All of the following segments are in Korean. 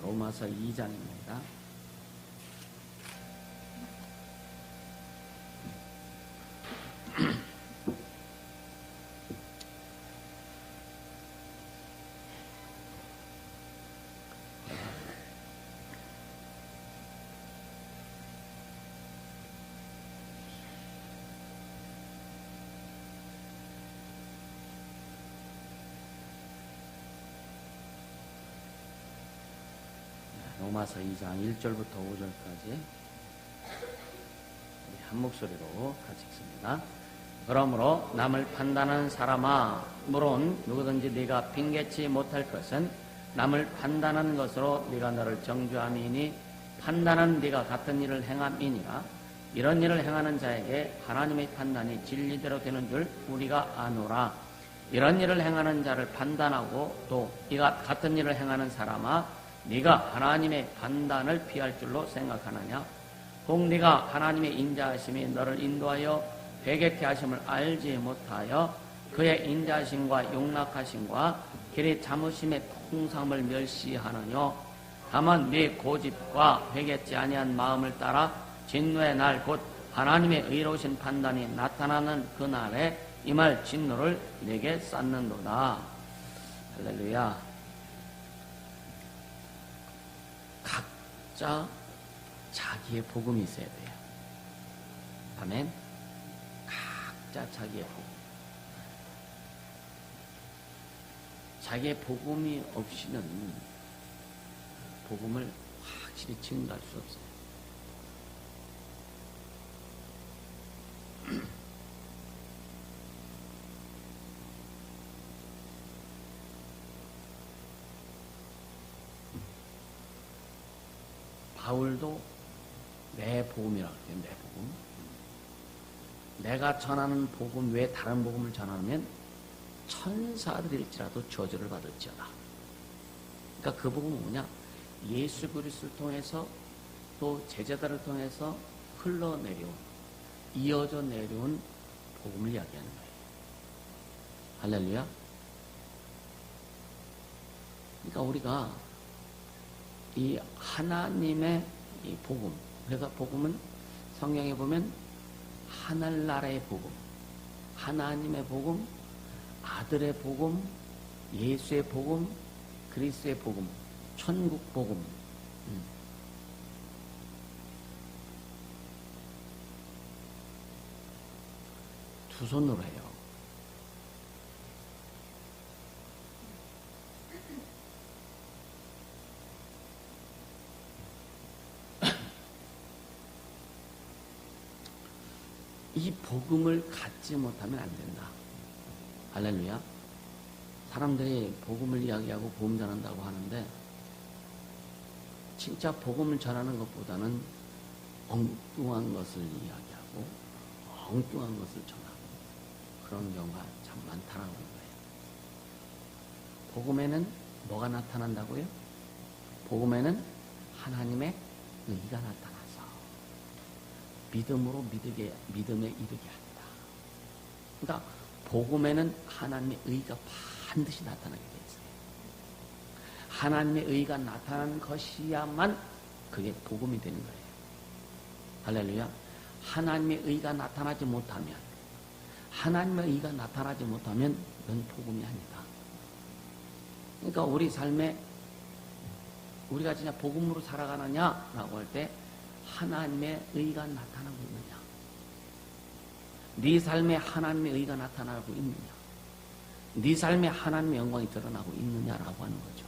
로마서 2장입니다. 로마서 2장 1절부터 5절까지 우리 한 목소리로 같이 읽습니다. 그러므로 남을 판단하는 사람아, 물론 누구든지 네가 핑계치 못할 것은 남을 판단하는 것으로 네가 너를 정죄함이니 판단은 네가 같은 일을 행함이니라. 이런 일을 행하는 자에게 하나님의 판단이 진리대로 되는 줄 우리가 아노라. 이런 일을 행하는 자를 판단하고 또 네가 같은 일을 행하는 사람아, 네가 하나님의 판단을 피할 줄로 생각하느냐? 혹 네가 하나님의 인자하심이 너를 인도하여 회개케 하심을 알지 못하여 그의 인자하심과 용납하심과 길이 참으심의 풍성함을 멸시하느뇨? 다만 네 고집과 회개치 아니한 마음을 따라 진노의 날 곧 하나님의 의로우신 판단이 나타나는 그날에 임할 진노를 내게 쌓는도다. 할렐루야. 각자 자기의 복음이 있어야 돼요. 아멘. 각자 자기의 복음. 자기의 복음이 없이는 복음을 확실히 증거할 수 없어요. 바울도 내 복음이라고 해요. 내 복음. 내가 전하는 복음 외에 다른 복음을 전하면 천사들일지라도 저주를 받을지어다. 그러니까 그 복음은 뭐냐? 예수 그리스도를 통해서 또 제자들을 통해서 흘러내려온, 이어져 내려온 복음을 이야기하는 거예요. 할렐루야. 그러니까 우리가 이 하나님의 이 복음, 그래서 복음은 성경에 보면 하늘나라의 복음, 하나님의 복음, 아들의 복음, 예수의 복음, 그리스도의 복음, 천국 복음. 두 손으로 해요. 이 복음을 갖지 못하면 안 된다. 할렐루야. 사람들이 복음을 이야기하고 복음 전한다고 하는데 진짜 복음을 전하는 것보다는 엉뚱한 것을 이야기하고 엉뚱한 것을 전하고 그런 경우가 참 많다는 거예요. 복음에는 뭐가 나타난다고요? 복음에는 하나님의 의가 나타나서 믿음으로 믿음에 이르게 한다. 그러니까 복음에는 하나님의 의가 반드시 나타나게 돼 있어요. 하나님의 의가 나타나는 것이야만 그게 복음이 되는 거예요. 할렐루야. 하나님의 의가 나타나지 못하면, 하나님의 의가 나타나지 못하면 그건 복음이 아니다. 그러니까 우리 삶에 우리가 진짜 복음으로 살아가느냐라고 할 때 하나님의 의가 나타나고 있느냐? 네 삶에 하나님의 의가 나타나고 있느냐? 네 삶에 하나님의 영광이 드러나고 있느냐라고 하는 거죠.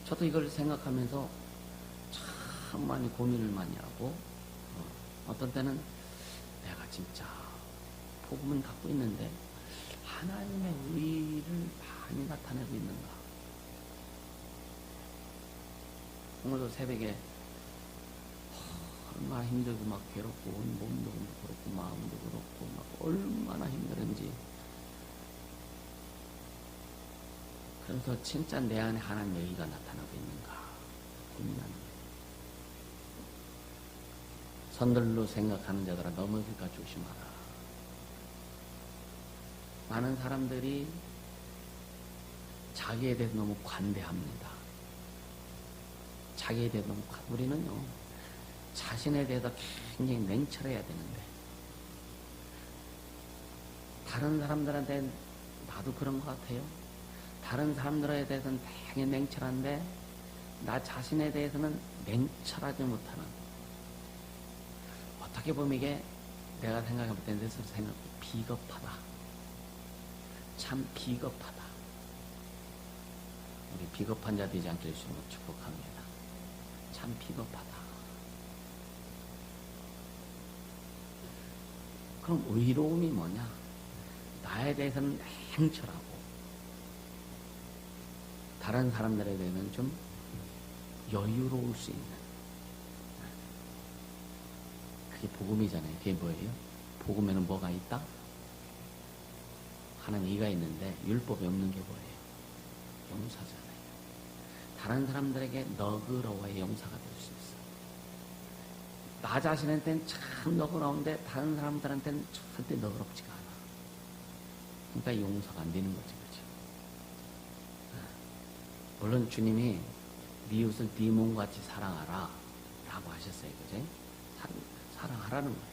저도 이걸 생각하면서 참 많이 고민을 많이 하고 어떤 때는 내가 진짜 복음은 갖고 있는데 하나님의 의를 많이 나타내고 있는가? 오늘도 새벽에 얼마나 힘들고 막 괴롭고 온 몸도 그렇고 마음도 그렇고 막 얼마나 힘들은지. 그래서 진짜 내 안에 하나님의 의가 나타나고 있는가 고민하는 거예요. 선들로 생각하는 자들아 넘어질까 조심하라. 많은 사람들이 자기에 대해서 너무 관대합니다. 자기에 대해서 우리는요, 자신에 대해서 굉장히 냉철해야 되는데, 다른 사람들한테 나도 그런 것 같아요. 다른 사람들에 대해서는 되게 냉철한데, 나 자신에 대해서는 냉철하지 못하는, 어떻게 보면 이게 내가 생각해 볼 때 내 스스로 생각해 비겁하다. 참 비겁하다. 우리 비겁한 자 되지 않게 해주시는 것 축복합니다. 참 비겁하다. 그럼 의로움이 뭐냐? 나에 대해서는 냉철하고 다른 사람들에 대해서는 좀 여유로울 수 있는, 그게 복음이잖아요. 그게 뭐예요? 복음에는 뭐가 있다? 하나님 이가 있는데 율법이 없는 게 뭐예요? 용서잖아요. 다른 사람들에게 너그러워야 용서가 될 수 있어. 나 자신한테는 참 너그러운데 다른 사람들한테는 절대 너그럽지가 않아. 그러니까 용서가 안 되는 거지, 그렇지? 물론 주님이 네 이웃을 네 몸같이 사랑하라 라고 하셨어요, 그지? 사랑하라는 거예요.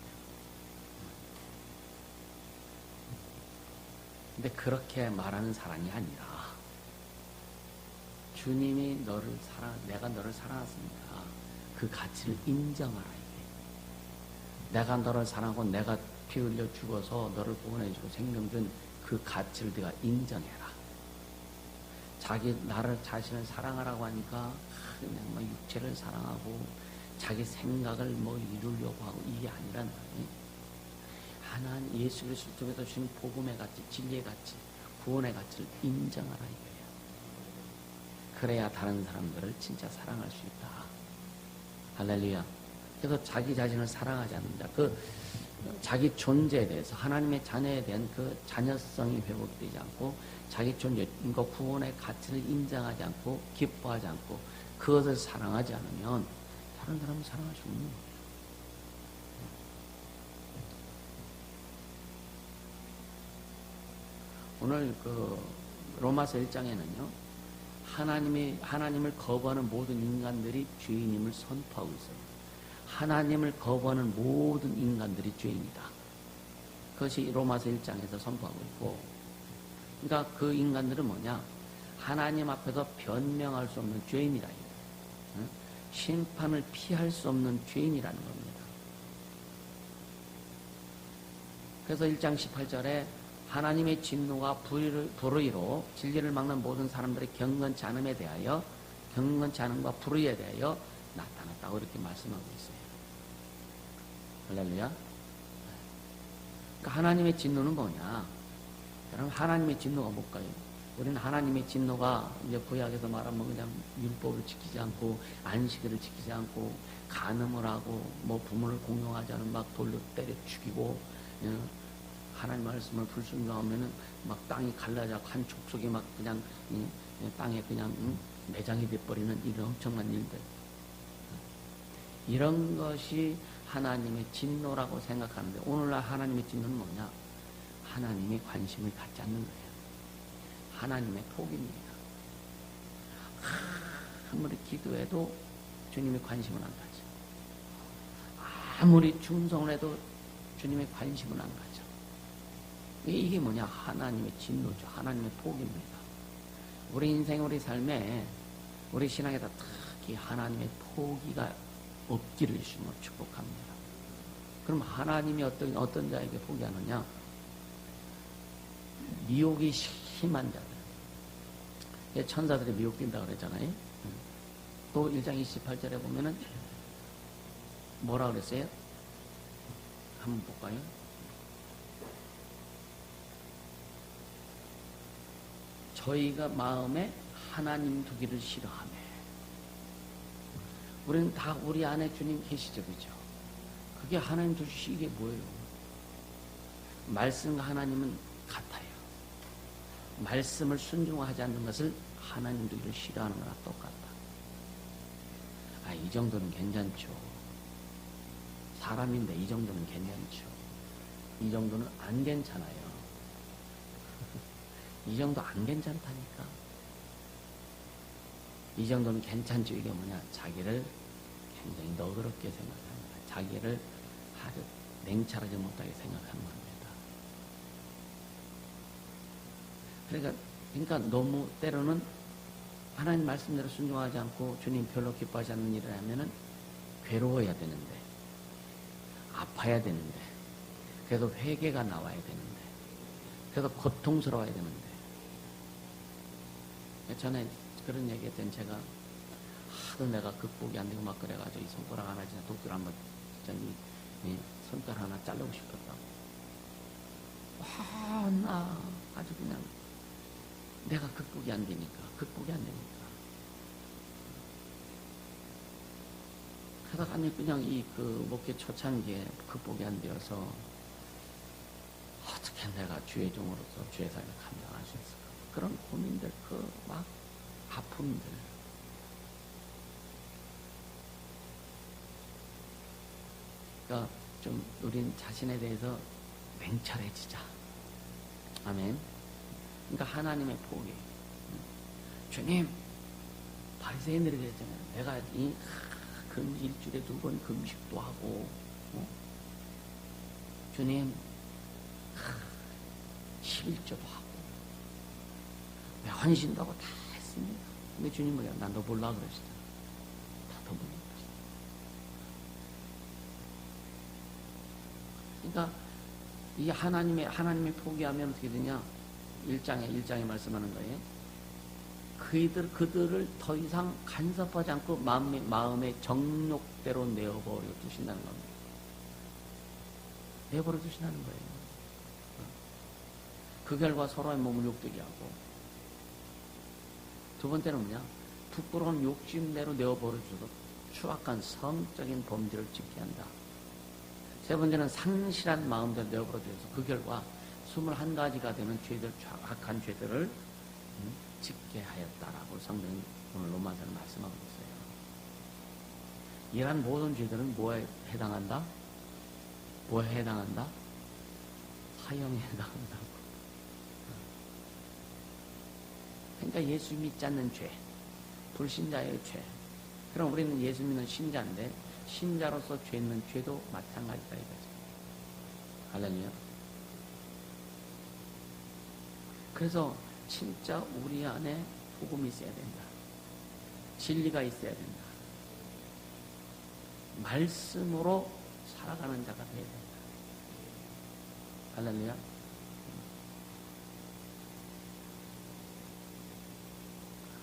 근데 그렇게 말하는 사랑이 아니라 주님이 내가 너를 사랑했으니까 그 가치를 인정하라 이게. 내가 너를 사랑하고 내가 피 흘려 죽어서 너를 구원해주고 생명 준 그 가치를 네가 인정해라. 나를 자신을 사랑하라고 하니까 그냥 뭐 육체를 사랑하고 자기 생각을 뭐 이루려고 하고 이게 아니란 말이에요. 하나님 예수 그리스도 통해서 주신 복음의 가치, 진리의 가치, 구원의 가치를 인정하라 이거예요. 그래야 다른 사람들을 진짜 사랑할 수 있다. 할렐루야. 그래서 자기 자신을 사랑하지 않는다. 자기 존재에 대해서 하나님의 자녀에 대한 그 자녀성이 회복되지 않고 자기 존재, 구원의 가치를 인정하지 않고 기뻐하지 않고 그것을 사랑하지 않으면 다른 사람을 사랑할 수 없는 거예요. 오늘 로마서 1장에는요, 하나님을 거부하는 모든 인간들이 죄인임을 선포하고 있어요. 하나님을 거부하는 모든 인간들이 죄인이다. 그것이 로마서 1장에서 선포하고 있고, 그러니까 그 인간들은 뭐냐? 하나님 앞에서 변명할 수 없는 죄인이다. 심판을 피할 수 없는 죄인이라는 겁니다. 그래서 1장 18절에 하나님의 진노가 불의로 진리를 막는 모든 사람들의 경건치 않음과 불의에 대하여 나타났다고 이렇게 말씀하고 있어요. 할렐루야. 그러니까 하나님의 진노는 뭐냐? 여러분, 하나님의 진노가 뭘까요? 우리는 하나님의 진노가 이제 구약에서 말하면 그냥 율법을 지키지 않고 안식일을 지키지 않고 간음을 하고 뭐 부모를 공경하지 않으면 막 돌로 때려 죽이고, 하나님 말씀을 불순종하면은 막 땅이 갈라져서 한 족속이 막 그냥 땅에 그냥 매장이 돼버리는 이런 엄청난 일들. 이런 것이 하나님의 진노라고 생각하는데, 오늘날 하나님의 진노는 뭐냐? 하나님의 관심을 갖지 않는 거예요. 하나님의 폭입니다. 아무리 기도해도 주님의 관심을 안 가죠. 아무리 충성을 해도 주님의 관심을 안 가죠. 이게 뭐냐? 하나님의 진노죠. 하나님의 폭입니다. 우리 인생, 우리 삶에, 우리 신앙에다 특히 하나님의 포기가 없기를 주님으로 축복합니다. 그럼 하나님이 어떤 자에게 포기하느냐? 미혹이 심한 자들. 천사들이 미혹된다고 그랬잖아요. 또 1장 28절에 보면은 뭐라 그랬어요? 한번 볼까요? 저희가 마음에 하나님 두기를 싫어하며. 우리는 다 우리 안에 주님 계시죠, 그죠? 그게 하나님 두시 이게 뭐예요? 말씀과 하나님은 같아요. 말씀을 순종하지 않는 것을 하나님 두기를 싫어하는 거랑 똑같다. 이 정도는 괜찮죠. 사람인데 이 정도는 괜찮죠. 이 정도는 안 괜찮아요. 이 정도 안 괜찮다니까. 이 정도는 괜찮죠. 이게 뭐냐? 자기를 굉장히 너그럽게 생각하는 거예요. 자기를 아주 냉철하지 못하게 생각하는 겁니다. 그러니까 너무 때로는 하나님 말씀대로 순종하지 않고 주님 별로 기뻐하지 않는 일을 하면은 괴로워야 되는데, 아파야 되는데, 그래도 회개가 나와야 되는데, 그래도 고통스러워야 되는데. 전에 그런 얘기 했더니 제가 하도 내가 극복이 안 되고 막 그래가지고 이 손가락 하나 진짜 독들 한번 진짜 이 손가락 하나 자르고 싶었다고. 와, 나 아주 그냥 내가 극복이 안 되니까. 하다가 그냥 이 그 목회 초창기에 극복이 안 되어서 어떻게 내가 주의 종으로서 주의 삶을 감당할 수 있을까? 그런 고민들, 그 막 아픔들. 그러니까 좀 우린 자신에 대해서 냉철해지자. 아멘. 그러니까 하나님의 포기. 주님, 바리새인들이 그랬잖아요. 내가 일주일에 2번 금식도 하고, 주님, 11조도 하고, 헌신도 하고 다 했습니다. 근데 주님 뭐야? 난 너 몰라 그러시잖아. 다 더 몰라 그러시잖아. 그러니까 이 하나님의 포기하면 어떻게 되냐? 1장에 말씀하는 거예요. 그들을 더 이상 간섭하지 않고 마음의 정욕대로 내어버려 두신다는 겁니다. 내버려 두신다는 거예요. 그 결과 서로의 몸을 욕되게 하고, 두 번째는 뭐냐? 부끄러운 욕심대로 내어버려 주셔서 추악한 성적인 범죄를 짓게 한다. 세 번째는 상실한 마음대로 내어버려 주셔서 그 결과 21가지가 되는 죄들, 악한 죄들을 짓게 하였다라고 성경이 오늘 로마서는 말씀하고 있어요. 이러한 모든 죄들은 뭐에 해당한다? 사형에 해당한다고. 그러니까 예수 믿지 않는 죄, 불신자의 죄. 그럼 우리는 예수 믿는 신자인데 신자로서 죄 있는 죄도 마찬가지다 이거죠. 할렐루야. 그래서 진짜 우리 안에 복음이 있어야 된다. 진리가 있어야 된다. 말씀으로 살아가는 자가 되어야 된다. 할렐루야.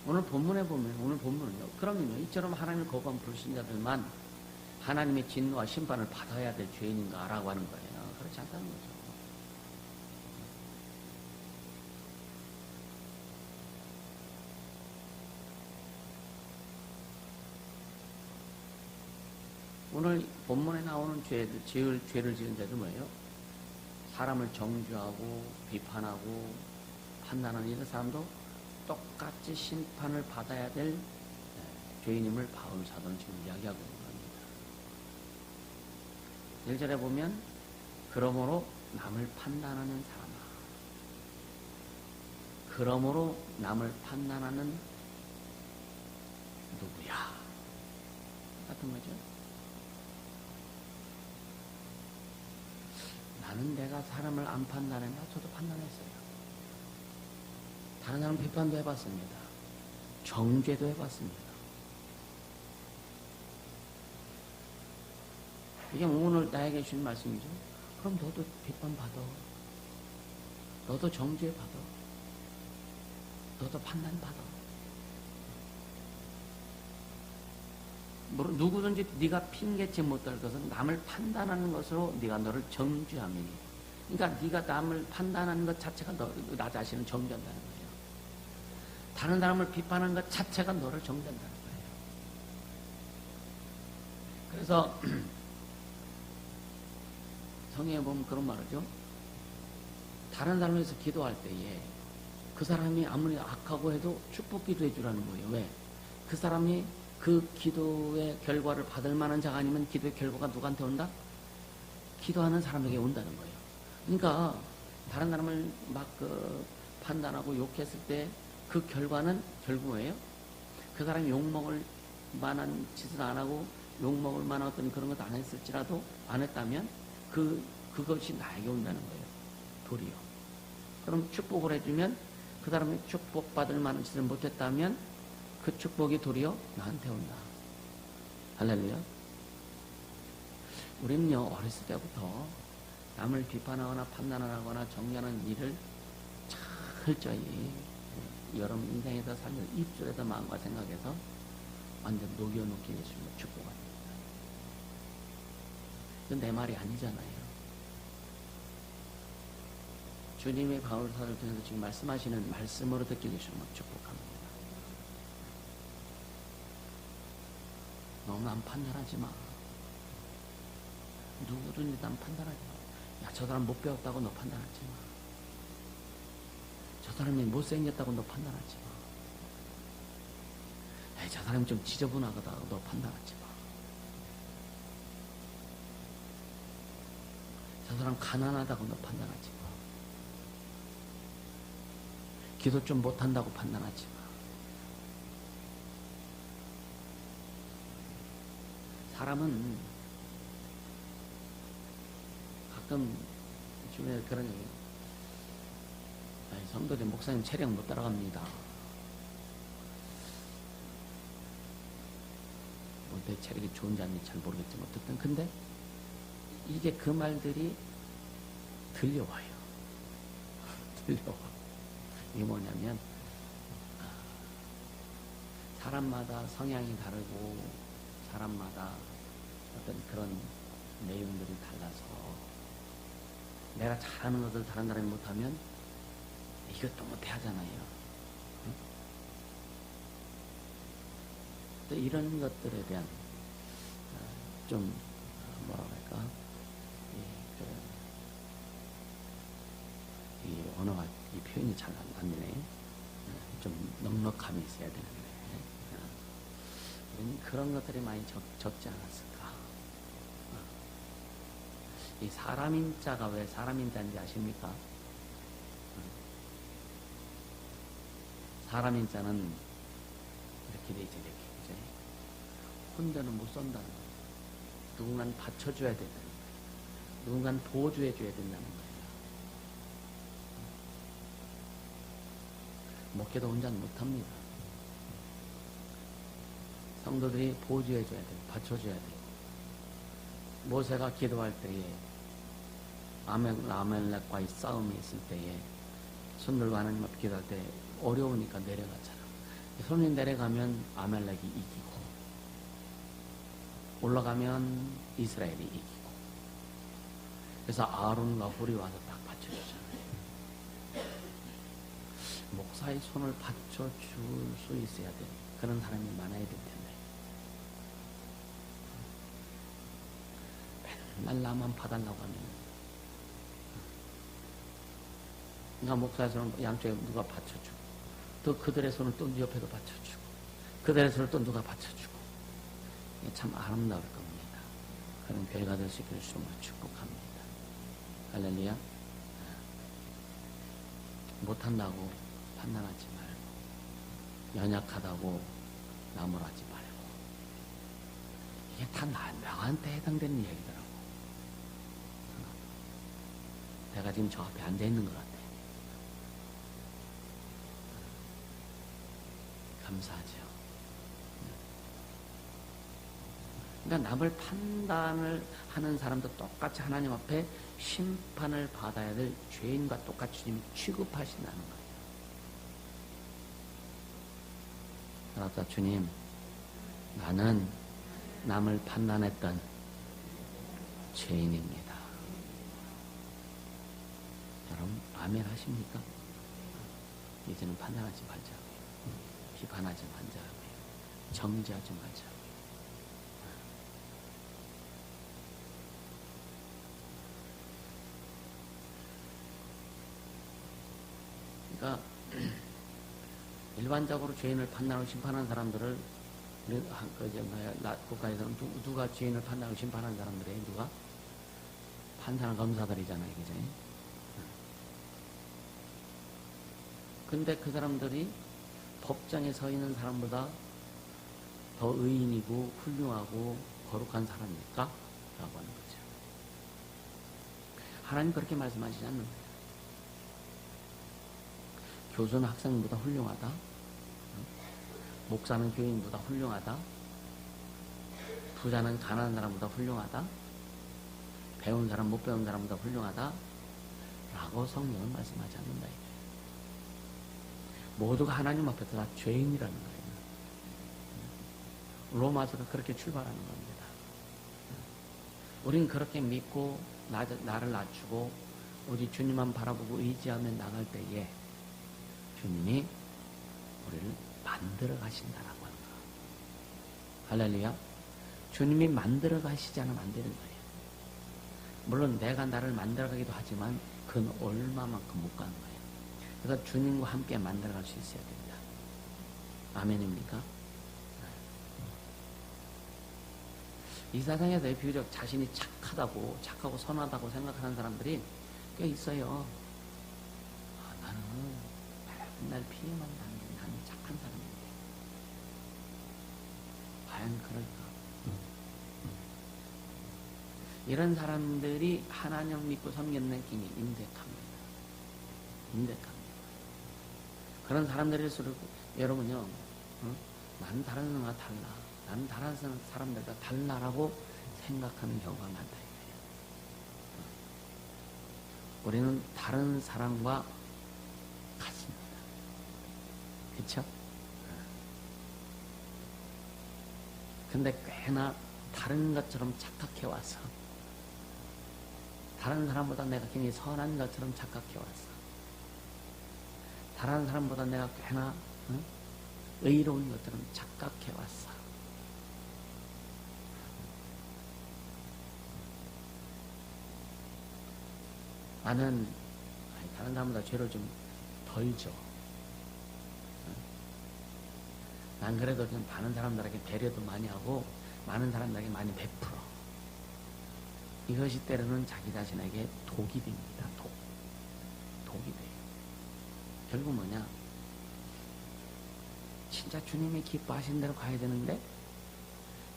오늘 본문은요. 그러면요, 이처럼 하나님을 거부한 불신자들만 하나님의 진노와 심판을 받아야 될 죄인인가라고 하는 거예요. 그렇지 않다는 거죠. 오늘 본문에 나오는 죄를 지은 자도 뭐예요? 사람을 정죄하고 비판하고 판단하는 이런 사람도 똑같이 심판을 받아야 될 죄인임을 바울 사도는 지금 이야기하고 있는 겁니다. 1절에 보면 그러므로 남을 판단하는 사람아, 그러므로 남을 판단하는 누구야? 같은 거죠. 나는 내가 사람을 안 판단했나? 저도 판단했어요. 다른 사람 비판도 해봤습니다. 정죄도 해봤습니다. 이게 오늘 나에게 주신 말씀이죠. 그럼 너도 비판받아. 너도 정죄받아. 너도 판단받아. 누구든지 네가 핑계치 못할 것은 남을 판단하는 것으로 네가 너를 정죄함이니. 그러니까 네가 남을 판단하는 것 자체가 나 자신을 정죄한다는 거예요. 다른 사람을 비판하는 것 자체가 너를 정죄한다는 거예요. 그래서 성경에 보면 그런 말이죠. 다른 사람을 위해서 기도할 때에 그 사람이 아무리 악하고 해도 축복 기도해 주라는 거예요. 왜? 그 사람이 그 기도의 결과를 받을 만한 자가 아니면 기도의 결과가 누구한테 온다? 기도하는 사람에게 온다는 거예요. 그러니까 다른 사람을 막 판단하고 욕했을 때 그 결과는 결국 뭐예요? 그 사람이 욕먹을 만한 짓을 안 하고 욕먹을 만한 어떤 그런 것도 안 했을지라도 안 했다면 그것이 나에게 온다는 거예요. 도리어. 그럼 축복을 해주면 그 사람이 축복받을 만한 짓을 못했다면 그 축복이 도리어 나한테 온다. 할렐루야. 우리는요, 어렸을 때부터 남을 비판하거나 판단하거나 정죄하는 일을 철저히 여러분 인생에서 살면 입술에서 마음과 생각에서 완전 녹여놓기 위해서 축복합니다. 이건 내 말이 아니잖아요. 주님의 바울사를 통해서 지금 말씀하시는 말씀으로 듣기 위해서 축복합니다. 너무 남 판단하지 마. 누구든지 남 판단하지 마. 야, 저 사람 못 배웠다고 너 판단하지 마. 저 사람이 못생겼다고 너 판단하지 마. 야, 저 사람이 좀 지저분하다고 너 판단하지 마. 저 사람 가난하다고 너 판단하지 마. 기도 좀 못한다고 판단하지 마. 사람은 가끔 주변에 그런 얘기, 성도들 목사님 체력 못 따라갑니다. 내 체력이 좋은지 아닌지 잘 모르겠지만 어쨌든 근데 이게 그 말들이 들려와요. 들려와. 이게 뭐냐면 사람마다 성향이 다르고 사람마다 어떤 그런 내용들이 달라서 내가 잘하는 것을 다른 사람이 못하면 이것도 못해 하잖아요. 또 이런 것들에 대한 좀 뭐라 그럴까 이 언어가 이 표현이 잘 안 나네. 좀 넉넉함이 있어야 되는데 그런 것들이 많이 적지 않았을까. 이 사람인자가 왜 사람인자인지 아십니까? 사람인자는 이렇게 돼 있죠. 이렇게. 혼자는 못 산다는 거예요. 누군가는 받쳐줘야 된다는 거예요. 누군가는 보호해줘야 된다는 거예요. 목회도 혼자는 못합니다. 성도들이 보호해줘야 돼요. 받쳐줘야 돼요. 모세가 기도할 때에 아멜렉과의 싸움이 있을 때에 손 들고 하나님 앞에 기도할 때 어려우니까 내려갔잖아. 손이 내려가면 아멜렉이 이기고 올라가면 이스라엘이 이기고 그래서 아론과 훌이 와서 딱 받쳐주잖아요. 목사의 손을 받쳐줄 수 있어야 돼. 그런 사람이 많아야 될 텐데 맨날 나만 봐달라고 하면 그러니까 목사의 손을 양쪽에 누가 받쳐주고 또 그들의 손을 또 옆에도 받쳐주고 그들의 손을 또 누가 받쳐주고 이게 참 아름다울 겁니다. 그런 교회가 될 수 있기를 주님으로 축복합니다. 할렐루야. 못한다고 판단하지 말고 연약하다고 나무라지 말고 이게 다 나한테 해당되는 얘기더라고. 내가 지금 저 앞에 앉아있는 것 같아. 감사하죠. 그러니까 남을 판단을 하는 사람도 똑같이 하나님 앞에 심판을 받아야 될 죄인과 똑같이 주님이 취급하신다는 거예요. 그러다 주님, 나는 남을 판단했던 죄인입니다. 여러분 아멘 하십니까? 이제는 판단하지 말자고요. 비판하지 말자고요. 정죄하지 말자고요. 그러니까 일반적으로 죄인을 판단하고 심판하는 사람들을 국가에서는 누가 죄인을 판단하고 심판하는 사람들이에요? 누가? 판사나 검사들이잖아요. 그죠? 근데 그 사람들이 법정에 서 있는 사람보다 더 의인이고 훌륭하고 거룩한 사람입니까? 라고 하는 거죠. 하나님 그렇게 말씀하시지 않는 거예요. 교수는 학생보다 훌륭하다. 목사는 교인보다 훌륭하다. 부자는 가난한 사람보다 훌륭하다. 배운 사람 못 배운 사람보다 훌륭하다. 라고 성경은 말씀하지 않는다. 모두가 하나님 앞에서 다 죄인이라는 거예요. 로마서가 그렇게 출발하는 겁니다. 우린 그렇게 믿고 나를 낮추고 우리 주님만 바라보고 의지하며 나갈 때에 주님이 우리를 만들어 가신다라고 하는 거예요. 할렐루야. 주님이 만들어 가시지 않으면 안 되는 거예요. 물론 내가 나를 만들어 가기도 하지만 그건 얼마만큼 못 가는 거예요. 그래서 주님과 함께 만들어 갈 수 있어야 됩니다. 아멘입니까? 이 세상에서 비교적 자신이 착하고 선하다고 생각하는 사람들이 꽤 있어요. 나는 맨날 피해만 당기는 나는 착한 사람인데. 과연 그럴까? 이런 사람들이 하나님 믿고 섬기는 힘이 인색합니다. 그런 사람들일수록 여러분요, 나는 다른 사람과 달라. 나는 다른 사람들과 달라라고 생각하는 경우가 많다 이거예요. 우리는 다른 사람과 같습니다. 그렇죠? 근데 꽤나 다른 것처럼 착각해 와서 다른 사람보다 내가 굉장히 선한 것처럼 착각해 왔어. 다른 사람보다 내가 꽤나 의로운 것처럼 착각해 왔어. 나는 다른 사람보다 죄를 좀 덜 져. 난 그래도 좀 많은 사람들에게 배려도 많이 하고 많은 사람들에게 많이 베풀어. 이것이 때로는 자기 자신에게 독이 됩니다. 독이 돼요. 결국 뭐냐? 진짜 주님이 기뻐하신 대로 가야 되는데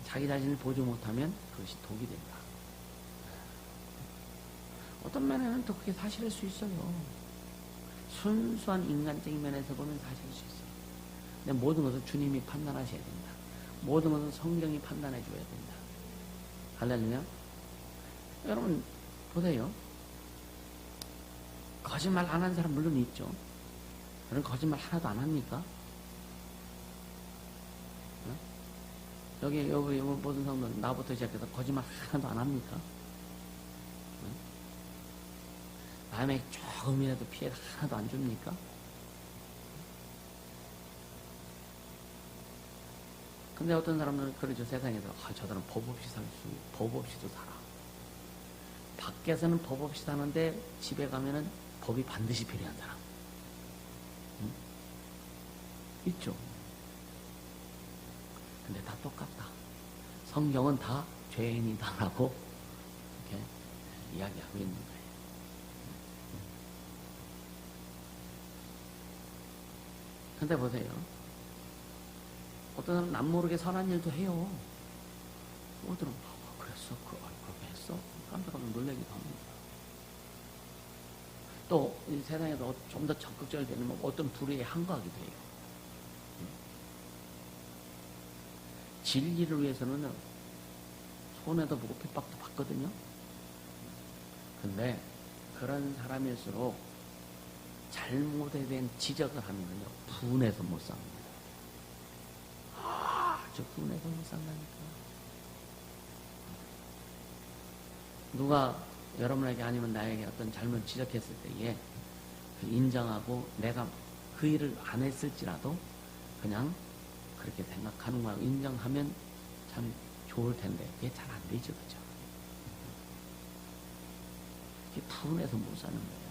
자기 자신을 보지 못하면 그것이 독이 된다. 어떤 면에는 또 그게 사실일 수 있어요. 순수한 인간적인 면에서 보면 사실일 수 있어요. 근데 모든 것은 주님이 판단하셔야 된다. 모든 것은 성경이 판단해 줘야 된다. 할렐루야. 여러분 보세요. 거짓말 안 하는 사람 물론 있죠. 그런 거짓말 하나도 안 합니까? 여기 모든 성도는 나부터 시작해서 거짓말 하나도 안 합니까? 남에게 조금이라도 피해 하나도 안 줍니까? 근데 어떤 사람들은 그러죠. 세상에서 저 사람 법 없이도 살아. 밖에서는 법 없이 사는데 집에 가면은 법이 반드시 필요한 사람. 응? 있죠. 근데 다 똑같다. 성경은 다 죄인이다라고 이렇게 이야기하고 있는 거예요. 근데 보세요. 어떤 사람은 남모르게 선한 일도 해요. 어떤 사람은 그랬어? 그렇게 했어? 깜짝깜짝 놀라기도 합니다. 또 이 세상에서 좀 더 적극적으로 되면 어떤 불의에 항거하기도 해요. 진리를 위해서는 손해도 보고 핍박도 받거든요. 근데 그런 사람일수록 잘못에 대한 지적을 하면요 분해서 못 삽니다. 아주 분해서 못 산다니까. 누가 여러분에게 아니면 나에게 어떤 잘못 지적했을 때에 인정하고 내가 그 일을 안 했을지라도 그냥 그렇게 생각하는 거야. 인정하면 참 좋을 텐데 그게 잘 안 되죠. 그죠? 이게 분해서 못 사는 거예요.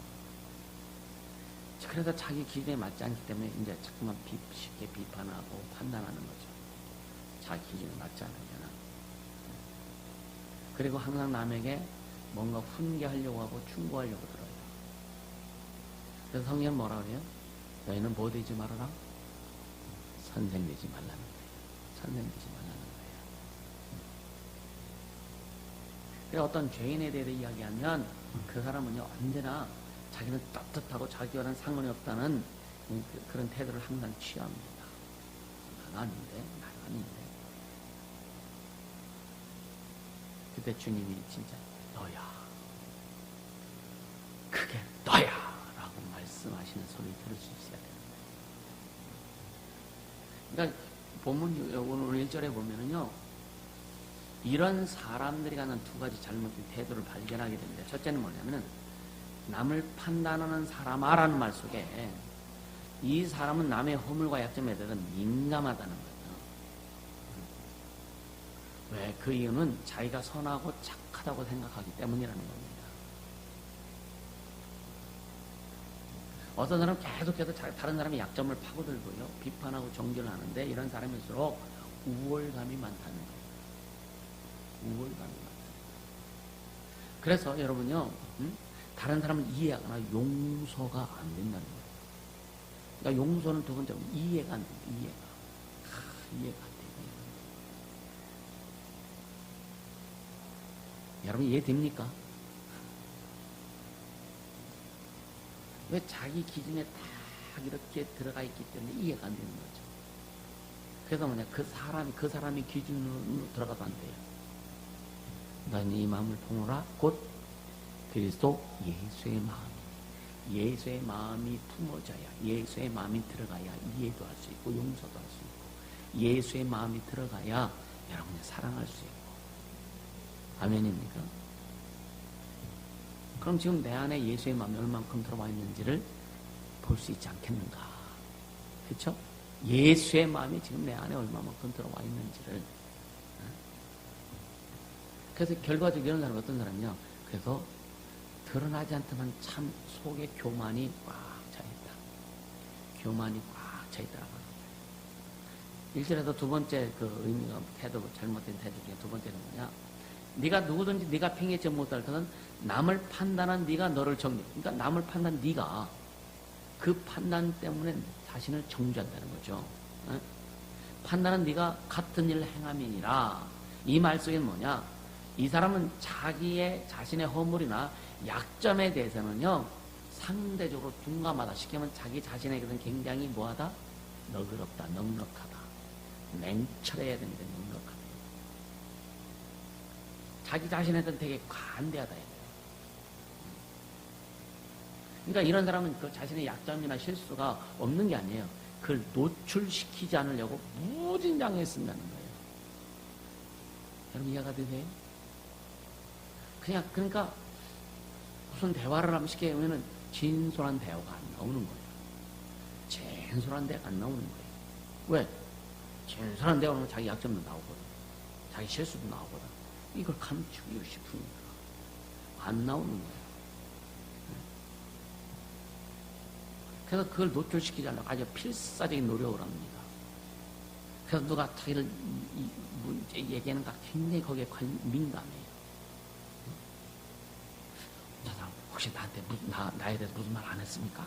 그래서 자기 기준에 맞지 않기 때문에 이제 자꾸만 쉽게 비판하고 판단하는 거죠. 자기 기준에 맞지 않으면. 그리고 항상 남에게 뭔가 훈계하려고 하고 충고하려고 들어요. 그래서 성경은 뭐라 그래요? 너희는 뭐 되지 말아라? 선생 되지 말라는 거예요. 설명되지 말라는 거예요. 그래서 어떤 죄인에 대해 이야기하면 그 사람은요 언제나 자기는 떳떳하고 자기와는 상관이 없다는 그런 태도를 항상 취합니다. 나가 아닌데. 그때 주님이 진짜 너야, 그게 너야 라고 말씀하시는 소리를 들을 수 있어야 됩니다. 그러니까 본문 오늘 1절에 보면은요 이런 사람들이 갖는 두 가지 잘못된 태도를 발견하게 됩니다. 첫째는 뭐냐면은 남을 판단하는 사람아라는 말 속에 이 사람은 남의 허물과 약점에 대해서 민감하다는 거예요. 왜? 그 이유는 자기가 선하고 착하다고 생각하기 때문이라는 겁니다. 어떤 사람은 계속해서 다른 사람의 약점을 파고들고요 비판하고 정죄를 하는데 이런 사람일수록 우월감이 많다는 거예요. 우월감이 많다. 그래서 여러분요 다른 사람을 이해하거나 용서가 안 된다는 거예요. 그러니까 용서는 두 번째로 이해가 안 됩니다. 이해가 안 돼요. 여러분 이해됩니까? 왜 자기 기준에 딱 이렇게 들어가 있기 때문에 이해가 안 되는 거죠. 그래서 뭐냐 그 사람이 기준으로 들어가도 안 돼요. 너는 이 마음을 품어라. 곧 그리스도 예수의 예수의 마음이 품어져야 예수의 마음이 들어가야 이해도 할 수 있고 용서도 할 수 있고 예수의 마음이 들어가야 여러분이 사랑할 수 있고 아멘입니까? 그럼 지금 내 안에 예수의 마음이 얼만큼 들어와 있는지를 볼 수 있지 않겠는가? 그렇죠? 예수의 마음이 지금 내 안에 얼마만큼 들어와 있는지를. 그래서 결과적으로 이런 사람은 어떤 사람이냐? 그래서 드러나지 않지만 참 속에 교만이 꽉 차있다. 교만이 꽉 차있다라고 합니다. 1절에서 두 번째 그 의미가 태도, 잘못된 태도 중에 두 번째는 뭐냐? 네가 누구든지 네가 팽개치 못할 것은 남을 판단한 네가 너를 정죄. 그러니까 남을 판단 네가 그 판단 때문에 자신을 정죄한다는 거죠. 에? 판단은 네가 같은 일을 행함이니라. 이 말 속에는 뭐냐? 이 사람은 자신의 허물이나 약점에 대해서는요 상대적으로 둔감하다. 쉽게 말하면 자기 자신에게는 굉장히 뭐하다? 너그럽다, 넉넉하다. 냉철해야 됩니다. 넉넉하다. 자기 자신한테는 되게 관대하다. 그러니까 이런 사람은 그 자신의 약점이나 실수가 없는 게 아니에요. 그걸 노출시키지 않으려고 무진장에 쓴다는 거예요. 여러분 이해가 되세요? 그러니까 무슨 대화를 하면 쉽게 보면은 진솔한 대화가 안 나오는 거예요. 진솔한 대화가 안 나오는 거예요. 왜? 진솔한 대화는 자기 약점도 나오거든. 자기 실수도 나오거든. 이걸 감추고 싶으니까 안 나오는 거예요. 그래서 그걸 노출시키지 않으려고 아주 필사적인 노력을 합니다. 그래서 누가 자기를 얘기하는 거 굉장히 거기에 민감해요. 저 사람 혹시 나한테 나에 대해서 무슨 말 안 했습니까?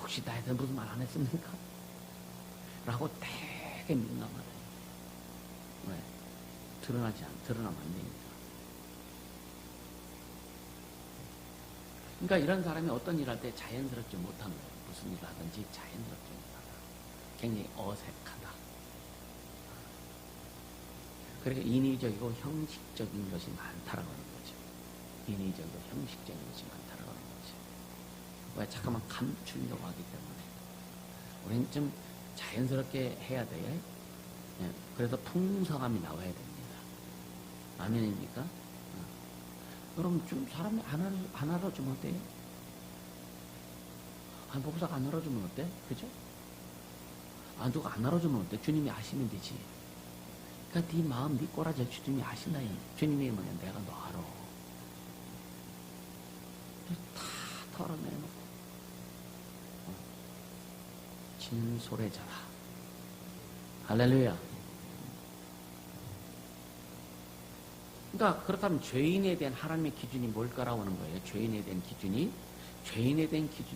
혹시 나에 대해서 무슨 말 안 했습니까? 라고 되게 민감하다. 왜? 드러나면 안 되니까. 그러니까 이런 사람이 어떤 일을 할 때 자연스럽지 못한 거예요. 무슨 일을 하든지 자연스럽지 못하다. 굉장히 어색하다. 그러니까 인위적이고 형식적인 것이 많다라고 하는 거죠. 인위적이고 형식적인 것이 많다라고 하는 거죠. 왜? 잠깐만 감추려고 하기 때문에. 우리는 좀 자연스럽게 해야 돼요. 예, 그래서 풍성함이 나와야 됩니다. 아멘입니까? 그럼 좀 사람이 안 알아주면 어때요? 목사가 안 알아주면 어때? 그죠? 누가 안 알아주면 어때? 주님이 아시면 되지. 그러니까 네 마음, 네 꼬라지를 주님이 아신다. 주님이 뭐냐? 내가 너 알아. 다 털어내놓고 진솔해져라. 할렐루야. 그러니까 그렇다면 죄인에 대한 하나님의 기준이 뭘까라고 하는 거예요. 죄인에 대한 기준이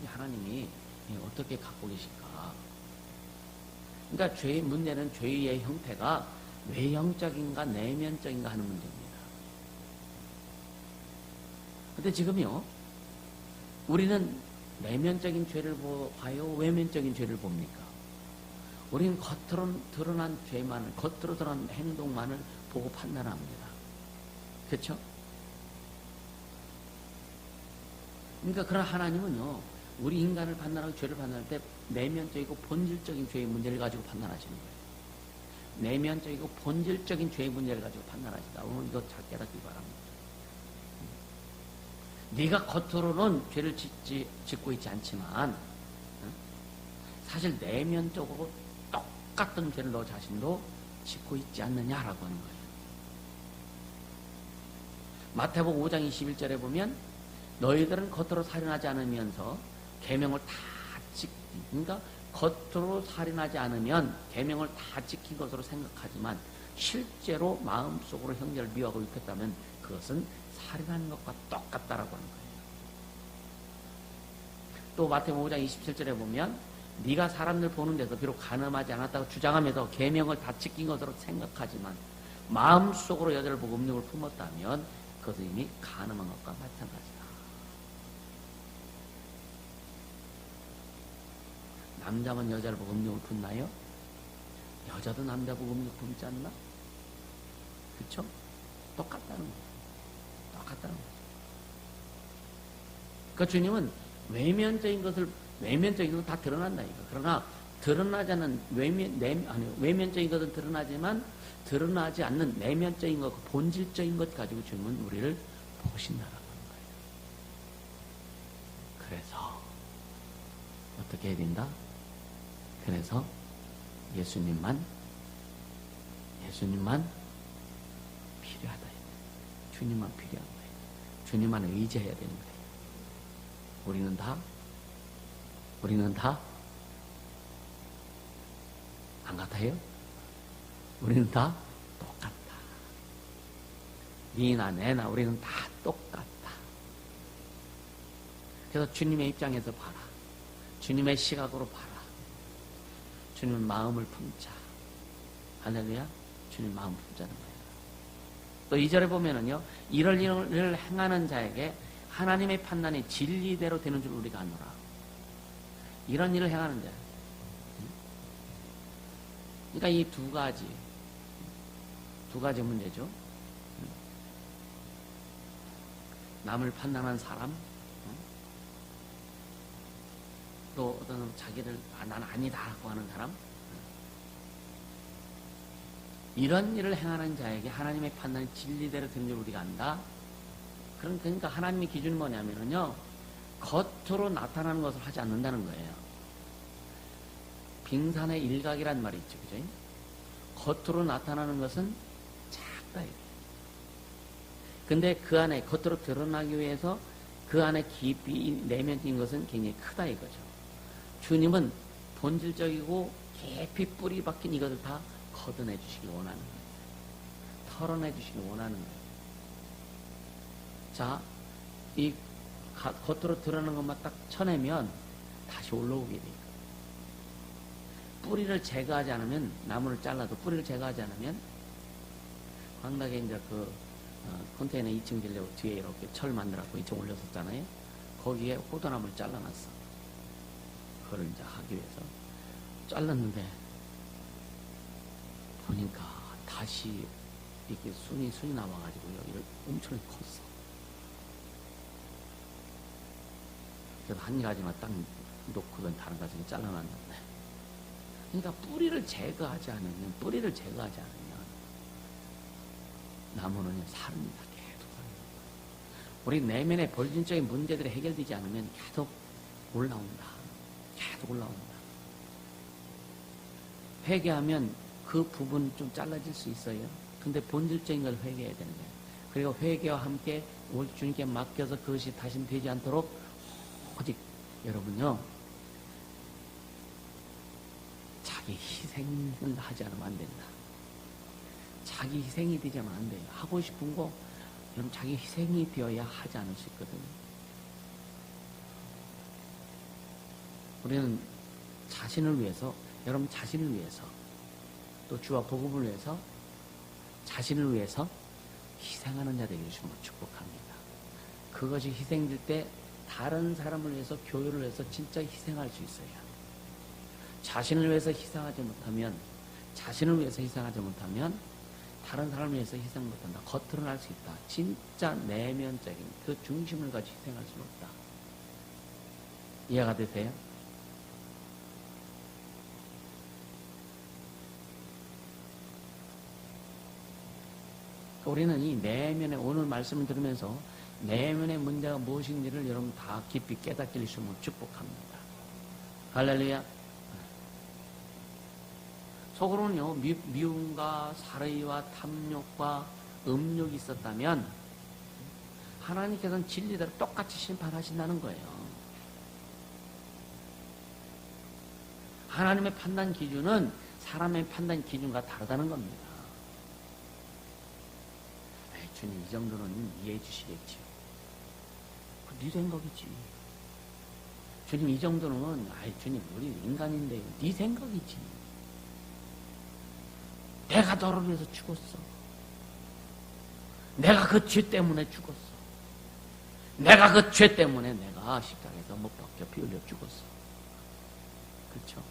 하나님이 어떻게 갖고 계실까? 그러니까 죄의 문제는 죄의 형태가 외형적인가 내면적인가 하는 문제입니다. 근데 지금요, 우리는 내면적인 죄를 봐요? 외면적인 죄를 봅니까? 우리는 겉으로 드러난 죄만을, 겉으로 드러난 행동만을 보고 판단합니다. 그렇죠? 그러니까 그런 하나님은요, 우리 인간을 판단하고 죄를 판단할 때 내면적이고 본질적인 죄의 문제를 가지고 판단하시는 거예요. 내면적이고 본질적인 죄의 문제를 가지고 판단하시다. 오늘 이거 잘 깨닫기 바랍니다. 네가 겉으로는 죄를 짓고 있지 않지만 사실 내면적으로 똑같은 죄를 너 자신도 짓고 있지 않느냐라고 하는 거예요. 마태복음 5장 21절에 보면 너희들은 겉으로 살인하지 않으면서 계명을 다 그러니까 겉으로 살인하지 않으면 계명을 다 지킨 것으로 생각하지만 실제로 마음속으로 형제를 미워하고 있겠다면 그것은 살인하는 것과 똑같다라고 하는 거예요. 또 마태복음 5장 27절에 보면 네가 사람들 보는 데서 비록 간음하지 않았다고 주장하면서 계명을 다 지킨 것으로 생각하지만 마음속으로 여자를 보고 음욕을 품었다면 그것은 이미 간음한 것과 마찬가지다. 남자만 여자를 보고 음욕을 품나요? 여자도 남자 보고 음욕 품지 않나? 그렇죠? 똑같다는 거예요. 똑같다는 거죠. 그러니까 주님은 외면적인 것을 다 드러난다 이거. 그러나 드러나지 않는 외면적인 것은 드러나지만 드러나지 않는 내면적인 것, 본질적인 것 가지고 주님은 우리를 보신다라고 하는 거예요. 그래서 어떻게 해야 된다? 그래서 예수님만 필요하다. 주님만 필요한 거예요. 주님만 의지해야 되는 거예요. 우리는 다 안 같아요? 우리는 다 똑같다. 니나 내나 우리는 다 똑같다. 그래서 주님의 입장에서 봐라. 주님의 시각으로 봐라. 주님 마음을 품자. 할렐루야. 주님 마음 품자는 거예요. 또 2절에 보면은요, 이럴 일을 행하는 자에게 하나님의 판단이 진리대로 되는 줄 우리가 아노라. 이런 일을 행하는 자. 그러니까 이 두 가지 문제죠. 남을 판단하는 사람, 또 어떤 자기를 나는 아니다라고 하는 사람, 이런 일을 행하는 자에게 하나님의 판단이 진리대로 되는 줄 우리가 안다. 그러니까 하나님의 기준이 뭐냐면요, 겉으로 나타나는 것을 하지 않는다는 거예요. 빙산의 일각이란 말이 있죠, 그죠? 겉으로 나타나는 것은 작다. 근데 그 안에 겉으로 드러나기 위해서 그 안에 깊이 내면적인 것은 굉장히 크다 이거죠. 주님은 본질적이고 깊이 뿌리 박힌 이것을 다 걷어내 주시길 원하는 거예요. 털어내 주시길 원하는 거예요. 자, 이 겉으로 드러나는 것만 딱 쳐내면 다시 올라오게 돼요. 뿌리를 제거하지 않으면, 나무를 잘라도 뿌리를 제거하지 않으면, 광락에 이제 컨테이너 2층 지려고 뒤에 이렇게 철 만들어갖고 2층 올렸었잖아요. 거기에 호도나무를 잘라놨어. 그걸 이제 하기 위해서. 잘랐는데, 보니까 다시 이렇게 순이 나와가지고 여기를 엄청 컸어. 그래서 한 가지만 딱 놓고는 다른 가지는 잘라놨는데. 그러니까 뿌리를 제거하지 않으면 나무는 삽니다. 계속 삽니다. 우리 내면의 본질적인 문제들이 해결되지 않으면 계속 올라온다. 회개하면 그 부분 좀 잘라질 수 있어요. 근데 본질적인 걸 회개해야 되는 거예요. 그리고 회개와 함께 우리 주님께 맡겨서 그것이 다시는 되지 않도록 오직 여러분요, 자기 희생을 하지 않으면 안 된다. 자기 희생이 되지 않으면 안 돼요. 하고 싶은 거, 그럼 자기 희생이 되어야 하지 않을 수 있거든요. 우리는 자신을 위해서 여러분 자신을 위해서 또 주와 복음을 위해서 자신을 위해서 희생하는 자 되기를 주님으로 축복합니다. 그것이 희생될 때 다른 사람을 위해서 교회를 위해서 진짜 희생할 수 있어요. 자신을 위해서 희생하지 못하면 다른 사람을 위해서 희생 못한다. 겉으로는 할 수 있다. 진짜 내면적인 그 중심을 가지고 희생할 수는 없다. 이해가 되세요? 우리는 이 내면의 오늘 말씀을 들으면서 내면의 문제가 무엇인지를 여러분 다 깊이 깨닫기를 주님으로 축복합니다. 할렐루야. 속으로는요, 미움과 사르이와 탐욕과 음욕이 있었다면 하나님께서는 진리대로 똑같이 심판하신다는 거예요. 하나님의 판단 기준은 사람의 판단 기준과 다르다는 겁니다. 에이, 주님 이 정도는 이해해 주시겠지요. 네 생각이지. 주님 이 정도는 주님 우리 인간인데요. 네 생각이지. 내가 너를 위해서 죽었어. 내가 그 죄 때문에 죽었어. 내가 그 죄 때문에 내가 십자가에서 못 박혀 피 흘려 죽었어. 그렇죠?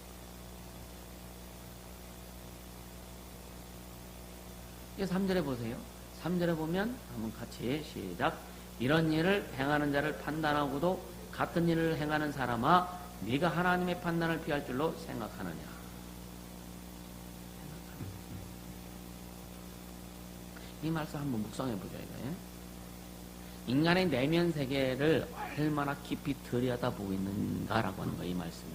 이 3절에 보세요. 3절에 보면 한번 같이 시작. 이런 일을 행하는 자를 판단하고도 같은 일을 행하는 사람아 네가 하나님의 판단을 피할 줄로 생각하느냐. 이 말씀 한번 묵상해 보죠. 인간의 내면 세계를 얼마나 깊이 들여다보고 있는가라고 하는 거예요. 이 말씀이.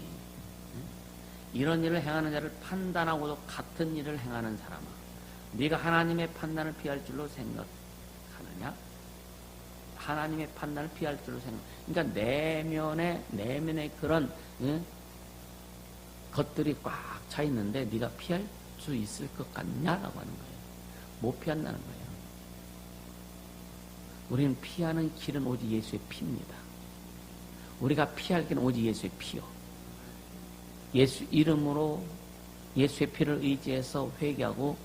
이런 일을 행하는 자를 판단하고도 같은 일을 행하는 사람아 네가 하나님의 판단을 피할 줄로 생각하느냐. 하나님의 판단을 피할 줄로 생각. 그러니까 내면에 그런 것들이 꽉 차 있는데 네가 피할 수 있을 것 같냐라고 하는 거예요. 못 피한다는 거예요. 우리는 피하는 길은 오직 예수의 피입니다. 우리가 피할 길은 오직 예수의 피요. 예수 이름으로 예수의 피를 의지해서 회개하고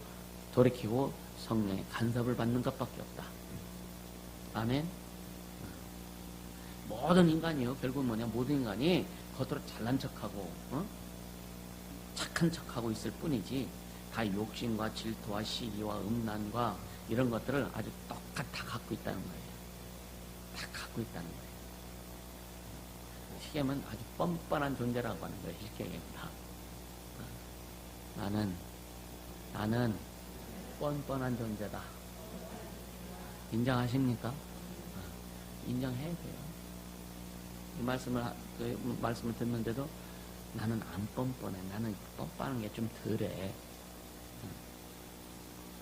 돌이키고 성령의 간섭을 받는 것밖에 없다. 아멘. 모든 인간이요. 결국은 뭐냐. 모든 인간이 겉으로 잘난 척하고 착한 척하고 있을 뿐이지 다 욕심과 질투와 시기와 음란과 이런 것들을 아주 똑같이 갖고 있다는 거예요. 다 갖고 있다는 거예요. 시계면 아주 뻔뻔한 존재라고 하는 거예요. 실경입니다. 나는 뻔뻔한 존재다. 인정하십니까? 인정해야 돼요. 이 말씀을 듣는데도 나는 안 뻔뻔해. 나는 뻔뻔한 게 좀 덜해.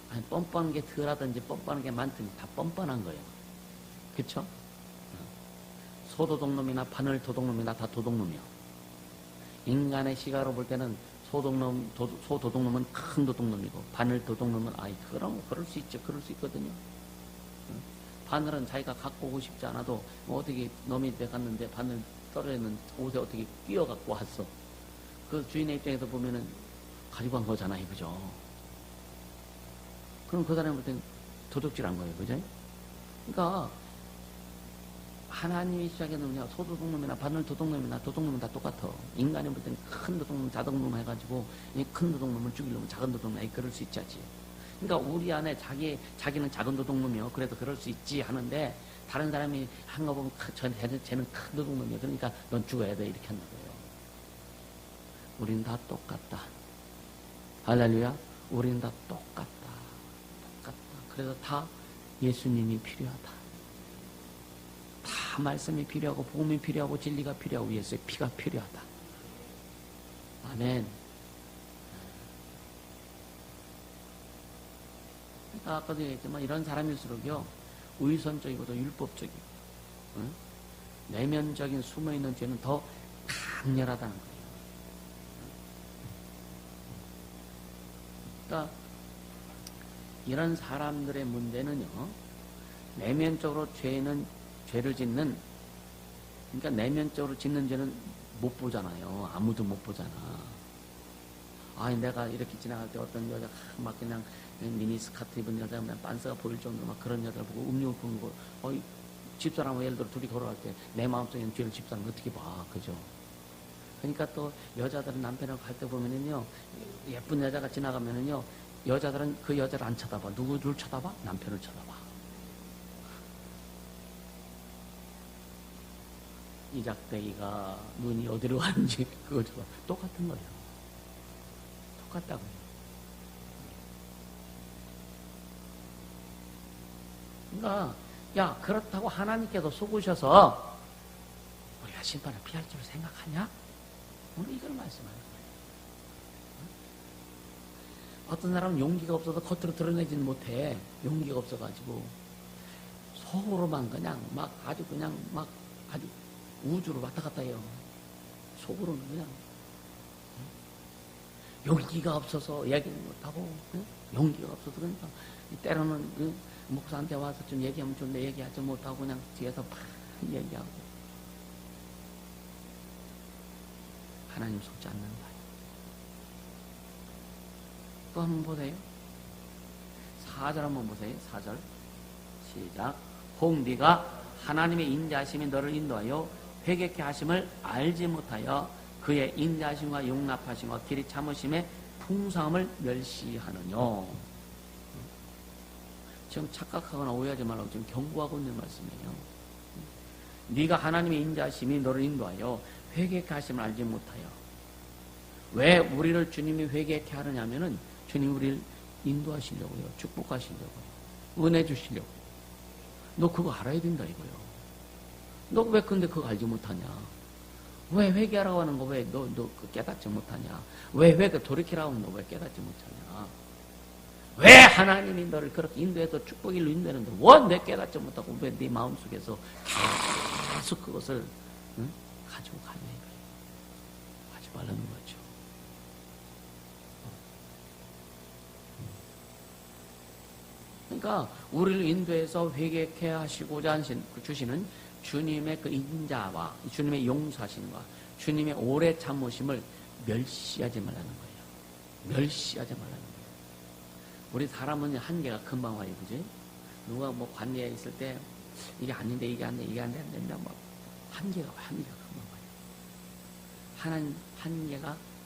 아니, 뻔뻔한 게 덜하든지 뻔뻔한 게 많든지 다 뻔뻔한 거예요. 그쵸? 소도둑놈이나 바늘도둑놈이나 다 도둑놈이요. 인간의 시각으로 볼 때는 소도둑놈은 큰 도둑놈이고 바늘도둑놈은 그럴 수 있죠. 그럴 수 있거든요. 바늘은 자기가 갖고 오고 싶지 않아도 어떻게 놈이 돼 갔는데 바늘 떨어지는 옷에 어떻게 끼워 갖고 왔어. 그 주인의 입장에서 보면은 가지고 간 거잖아요. 그죠? 그럼 그 사람이 볼 때는 도둑질한 거예요. 그죠? 그러니까 하나님이 시작해놓으면 소도둑놈이나 바늘도둑놈이나 도둑놈은 다 똑같아. 인간이 볼 때는 큰 도둑놈, 자동놈 해가지고 이 큰 도둑놈을 죽이려면 작은 도둑놈, 그럴 수 있지. 그러니까 우리 안에 자기는 작은 도둑놈이요. 그래도 그럴 수 있지 하는데 다른 사람이 한 거 보면 쟤는 큰 도둑놈이야. 그러니까 넌 죽어야 돼. 이렇게 한다 고요. 우린 다 똑같다. 할렐루야. 우린 다 똑같다. 그래서 다 예수님이 필요하다. 다 말씀이 필요하고 복음이 필요하고 진리가 필요하고 예수의 피가 필요하다. 아멘. 아까도 얘기했지만 이런 사람일수록요 위선적이고도 율법적이고 내면적인 숨어있는 죄는 더 강렬하다는 거예요. 그러니까 이런 사람들의 문제는요 내면적으로 죄를 짓는, 그러니까 내면적으로 짓는 죄는 못 보잖아요. 아무도 못 보잖아. 아니, 내가 이렇게 지나갈 때 어떤 여자가 막 그냥 미니스커트 입은 여자가 그냥 빤스가 보일 정도로 막 그런 여자를 보고 음료 끊고, 집사람하고 예를 들어 둘이 걸어갈 때 내 마음속에는 죄를 집사람 어떻게 봐. 그죠? 그러니까 또 여자들은 남편하고 갈 때 보면은요, 예쁜 여자가 지나가면은요, 여자들은 그 여자를 안 쳐다봐. 누구를 쳐다봐? 남편을 쳐다봐. 이 작대기가 눈이 어디로 가는지 그걸 봐. 똑같은 거예요. 똑같다고요. 그러니까 야, 그렇다고 하나님께서 속으셔서 우리가 심판을 피할 줄 생각하냐? 오늘 이걸 말씀하는 거예요. 어떤 사람은 용기가 없어서 겉으로 드러내지는 못해. 용기가 없어가지고 속으로만 그냥 막 아주 그냥 막 아주 우주로 왔다 갔다 해요. 속으로는 그냥 용기가 없어서 얘기를 못하고, 용기가 없어서 그러니까 때로는 목사한테 와서 좀 얘기하면 좋은데 얘기하지 못하고 그냥 뒤에서 막 얘기하고. 하나님 속지 않는 거예요. 또 한번 보세요. 4절 한번 보세요. 4절 시작. 혹 네가 하나님의 인자하심이 너를 인도하여 회개케 하심을 알지 못하여 그의 인자하심과 용납하심과 길이 참으심의 풍성함을 멸시하느뇨. 지금 착각하거나 오해하지 말라고 지금 경고하고 있는 말씀이에요. 네가 하나님의 인자하심이 너를 인도하여 회개케 하심을 알지 못하여. 왜 우리를 주님이 회개케 하느냐면은 주님이 우리를 인도하시려고요. 축복하시려고요. 은혜 주시려고. 너 그거 알아야 된다 이거요. 너 왜 근데 그거 알지 못하냐? 왜 회개하라고 하는 거 왜 너 깨닫지 못하냐? 왜 돌이키라고 하는 거 왜 깨닫지 못하냐? 왜 하나님이 너를 그렇게 인도해서 축복일로 인도하는데 왜 깨닫지 못하고 왜 네 마음속에서 계속 그것을 가지고 가냐 이거예요. 하지 말라는 거죠. 그러니까 우리를 인도해서 회개케 하시고자 주시는 주님의 그 인자와 주님의 용서하심과 주님의 오래 참으심을 멸시하지 말라는 거예요. 멸시하지 말라는 거예요. 우리 사람은 한계가 금방 와요, 그지? 누가 뭐 관계에 있을 때 이게 아닌데 이게 안 돼, 이게 안 된다, 뭐 한계가 금방 와요.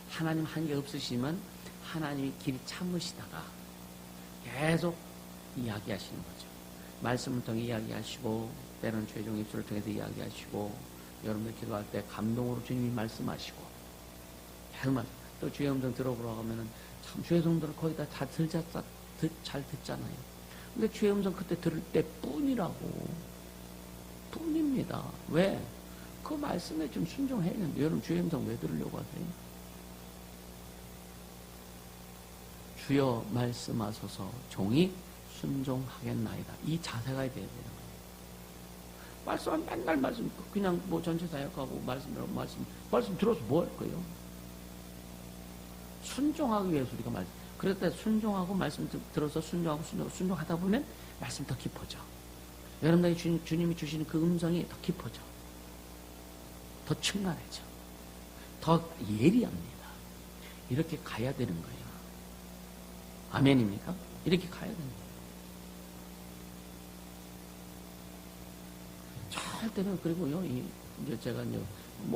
하나님 한계 없으시면 하나님이 길이 참으시다가 계속 이야기하시는 거죠. 말씀을 통해 이야기하시고 때로는 최종 입술을 통해서 이야기하시고 여러분들 기도할 때 감동으로 주님이 말씀하시고 정말 또 주의 음성 들어보라고 하면은 참 주의 음성들을 거의 다 잘 듣잖아요. 근데 주의 음성 그때 들을 때 뿐입니다. 왜? 그 말씀에 좀 순종해야 되는데 여러분 주의 음성 왜 들으려고 하세요? 주여 말씀하소서 종이 순종하겠나이다. 이 자세가 돼야 되는 거예요. 맨날 말씀, 그냥 뭐 전체 사역하고 말씀 들어서 뭐 할 거예요? 순종하기 위해서 우리가 그럴 때 순종하고 말씀 들어서 순종하다 보면 말씀이 더 깊어져. 여러분들이 주님이 주시는 그 음성이 더 깊어져. 더 충만해져. 더 예리합니다. 이렇게 가야 되는 거예요. 아멘입니까? 이렇게 가야 되는 거예요. 절대로, 그리고요, 이제 제가 이제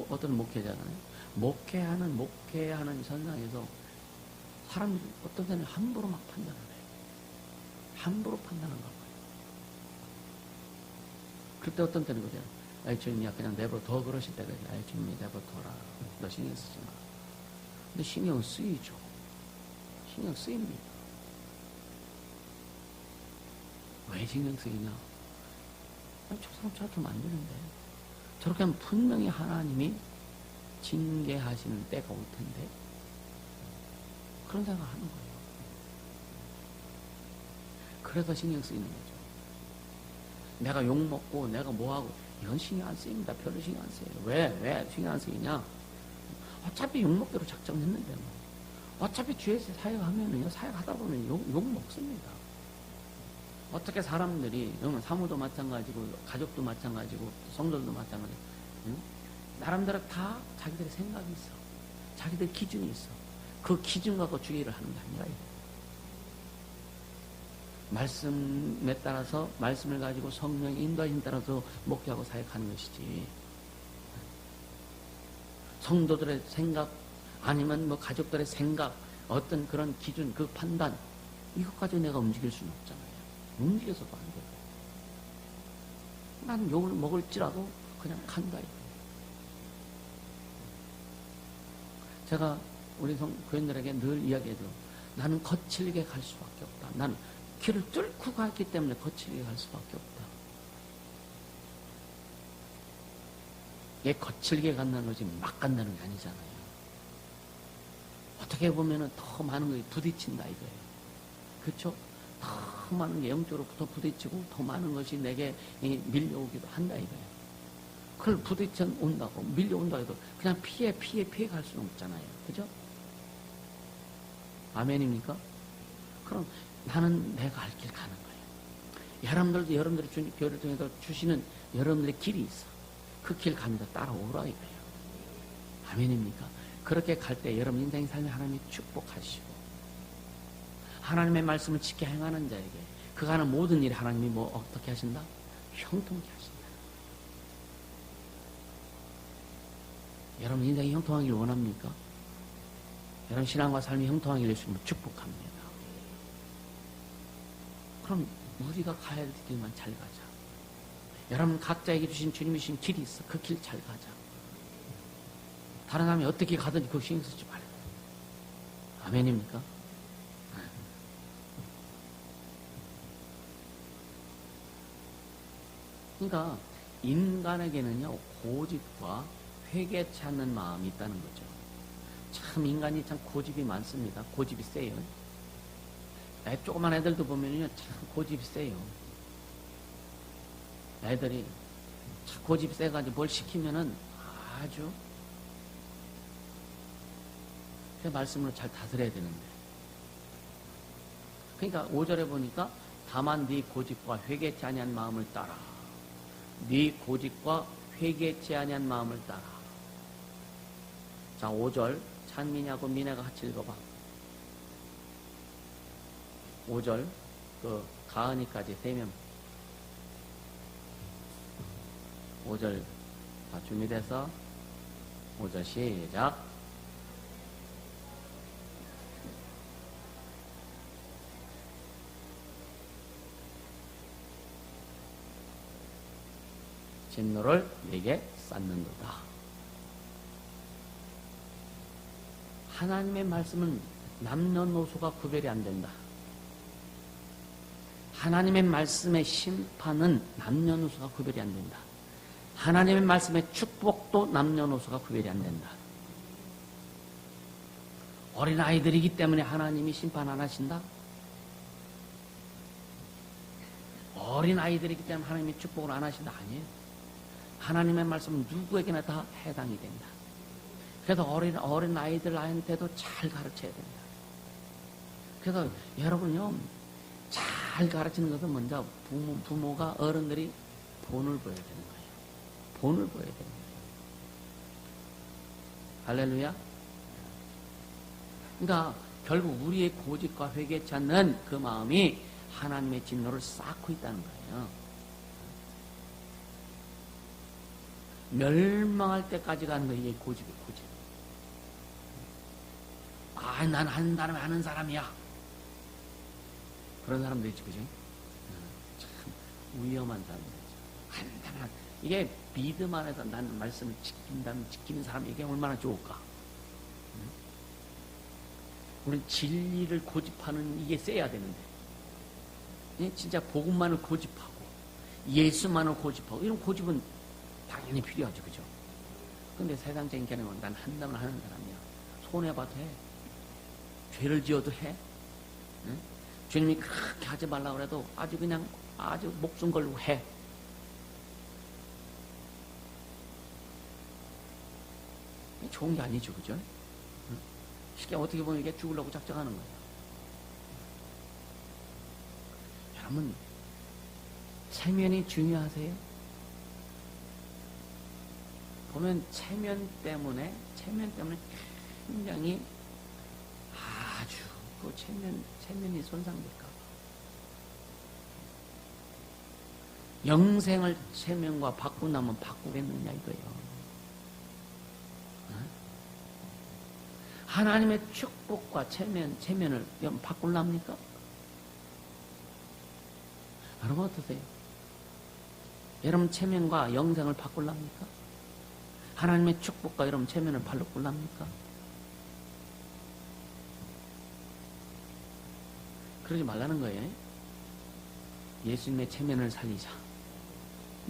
어떤 목회자잖아요. 목회하는 선상에서 사람들이 어떤 사람이 함부로 막 판단을 해요. 함부로 판단하는 거예요. 그때 어떤 때는 그래요. 아이, 주님이야, 그냥 내버려 둬. 그러실 때가 있어요. 아이, 주님이 내버려 둬라. 너 신경 쓰지 마. 근데 신경 쓰이죠. 신경 쓰입니다. 왜 신경 쓰이냐? 아니, 저 사람 저렇게 하면 안 되는데. 저렇게 하면 분명히 하나님이 징계하시는 때가 올 텐데. 그런 생각을 하는 거예요. 그래서 신경 쓰이는 거죠. 내가 욕먹고 내가 뭐하고 이건 신경 안 쓰입니다. 별로 신경 안 쓰여요. 왜 신경 안 쓰이냐? 어차피 욕먹기로 작정했는데 뭐. 어차피 주에서 사역하면은요, 사역하다 보면 욕 먹습니다. 어떻게 사람들이, 여러분 사무도 마찬가지고 가족도 마찬가지고 성도들도 마찬가지고, 나름대로 다 자기들의 생각이 있어. 자기들 기준이 있어. 그 기준 갖고 주의를 하는 게 아니라 말씀에 따라서 말씀을 가지고 성령의 인도하심 따라서 목회하고 사역하는 것이지. 성도들의 생각 아니면 뭐 가족들의 생각 어떤 그런 기준 그 판단 이것 가지고 내가 움직일 수는 없잖아요. 움직여서도 안 되고. 난 욕을 먹을지라도 그냥 간다. 제가 우리 교인들에게 늘 이야기해줘. 나는 거칠게 갈 수밖에 없다. 나는 길을 뚫고 갔기 때문에 거칠게 갈 수밖에 없다. 이게 거칠게 간다는 거지 막 간다는 게 아니잖아요. 어떻게 보면은 더 많은 것이 부딪힌다 이거예요. 그렇죠? 더 많은 게 영적으로 더 부딪히고 더 많은 것이 내게 밀려오기도 한다 이거예요. 그걸 부딪혀 온다고 밀려온다 해도 그냥 피해 갈 수는 없잖아요. 그죠? 아멘입니까? 그럼 나는 내가 할 길 가는 거예요. 여러분들도 여러분들의 교회를 통해서 주시는 여러분들의 길이 있어. 그 길 가면서 따라오라 이거예요. 아멘입니까? 그렇게 갈 때 여러분 인생의 삶에 하나님이 축복하시고 하나님의 말씀을 지켜 행하는 자에게 그가 하는 모든 일에 하나님이 뭐 어떻게 하신다? 형통케 하신다. 여러분 인생이 형통하길 원합니까? 여러분 신앙과 삶이 형통하길 예수님을 축복합니다. 그럼 우리가 가야 될 길만 잘 가자. 여러분 각자에게 주신 주님이 주신 길이 있어. 그 길 잘 가자. 다른 사람이 어떻게 가든지 그거 신경 쓰지 말아요. 아멘입니까? 그러니까 인간에게는요 고집과 회개치 않는 마음이 있다는 거죠. 참 인간이 참 고집이 많습니다. 고집이 세요. 조그만 애들도 보면요 참 고집이 세요. 애들이 참 고집이 세가지고 뭘 시키면은 아주 그 말씀으로 잘 다스려야 되는데. 그러니까 5절에 보니까 다만 네 고집과 회개치 아니한 마음을 따라. 네 고집과 회개치 아니한 마음을 따라. 자 5절 찬민이하고 민혜가 같이 읽어봐. 5절 그 가은이까지 3명 5절 다 준비돼서 5절 시작. 진노를 내게 쌓는도다. 하나님의 말씀은 남녀노소가 구별이 안 된다. 하나님의 말씀의 심판은 남녀노소가 구별이 안 된다. 하나님의 말씀의 축복도 남녀노소가 구별이 안 된다. 어린아이들이기 때문에 하나님이 심판 안 하신다? 어린아이들이기 때문에 하나님이 축복을 안 하신다? 아니에요. 하나님의 말씀은 누구에게나 다 해당이 된다. 그래서 어린 아이들한테도 잘 가르쳐야 된다. 그래서 여러분요, 잘 가르치는 것은 먼저 부모가 어른들이 본을 보여야 되는 거예요. 본을 보여야 되는 거예요. 할렐루야. 그러니까 결국 우리의 고집과 회개치 않는 그 마음이 하나님의 진노를 쌓고 있다는 거예요. 멸망할 때까지 가는 거 이게 고집이에요. 고집. 아, 난 한다면 하는 사람이야. 그런 사람도 있지, 그죠? 참 위험한 사람들이죠. 한다면 이게 믿음 안에서 나는 말씀을 지킨다면 지키는 사람이 이게 얼마나 좋을까? 우리는 진리를 고집하는 이게 세야 되는데, 진짜 복음만을 고집하고 예수만을 고집하고 이런 고집은 당연히 필요하죠, 그죠? 근데 세상적인 개념은 난 한다면 하는 사람이야. 손해봐도 해. 죄를 지어도 해. 응? 주님이 그렇게 하지 말라고 그래도 아주 그냥 아주 목숨 걸고 해. 좋은 게 아니죠, 그죠? 응? 쉽게 어떻게 보면 이게 죽으려고 작정하는 거예요. 여러분, 체면이 중요하세요? 보면 체면 때문에 굉장히 그 체면이 손상될까 봐. 영생을 체면과 바꾼다면 바꾸겠느냐 이거예요. 어? 하나님의 축복과 체면을 바꿀랍니까? 여러분 어떠세요? 여러분 체면과 영생을 바꿀랍니까? 하나님의 축복과 여러분 체면을 바꿀랍니까? 그러지 말라는 거예요. 예수님의 체면을 살리자.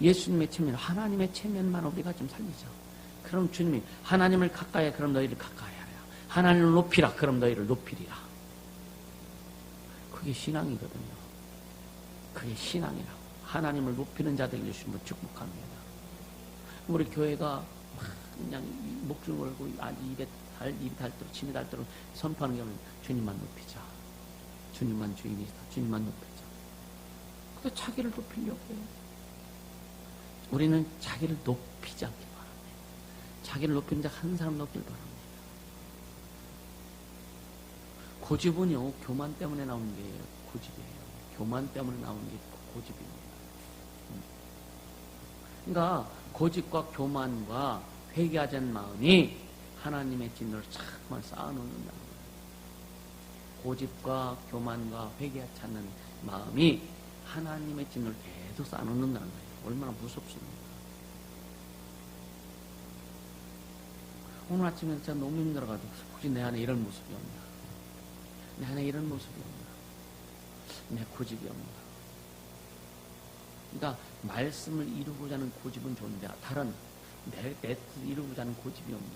예수님의 체면, 하나님의 체면만 우리가 좀 살리자. 그럼 주님이 하나님을 가까이 해, 그럼 너희를 가까이 하라. 하나님을 높이라, 그럼 너희를 높이리라. 그게 신앙이거든요. 그게 신앙이라고. 하나님을 높이는 자들 주심으로 축복합니다. 우리 교회가 그냥 목줄 걸고 입이 닳도록 침이 닳도록 선포하는 게 아니라 주님만 높이자. 주님만 주인이시다. 주님만 높이자. 근데 자기를 높이려고 해요. 우리는 자기를 높이지 않길 바랍니다. 자기를 높이는 자 한 사람 높일 바랍니다. 고집은요, 교만 때문에 나오는 게 고집이에요. 교만 때문에 나오는 게 고집입니다. 그러니까 고집과 교만과 회개하지 않는 마음이 하나님의 진노를 자꾸만 쌓아놓는다는 거예요. 고집과 교만과 회개하지 않는 마음이 하나님의 진노를 계속 쌓아놓는다는 거예요. 얼마나 무섭습니까? 오늘 아침에 진짜 너무 힘들어가지고 혹시 내 안에 이런 모습이 없나? 내 안에 이런 모습이 없나? 내 고집이 없나? 그러니까 말씀을 이루고자 하는 고집은 좋은데 다른 내 뜻을 이루고자 하는 고집이 없나?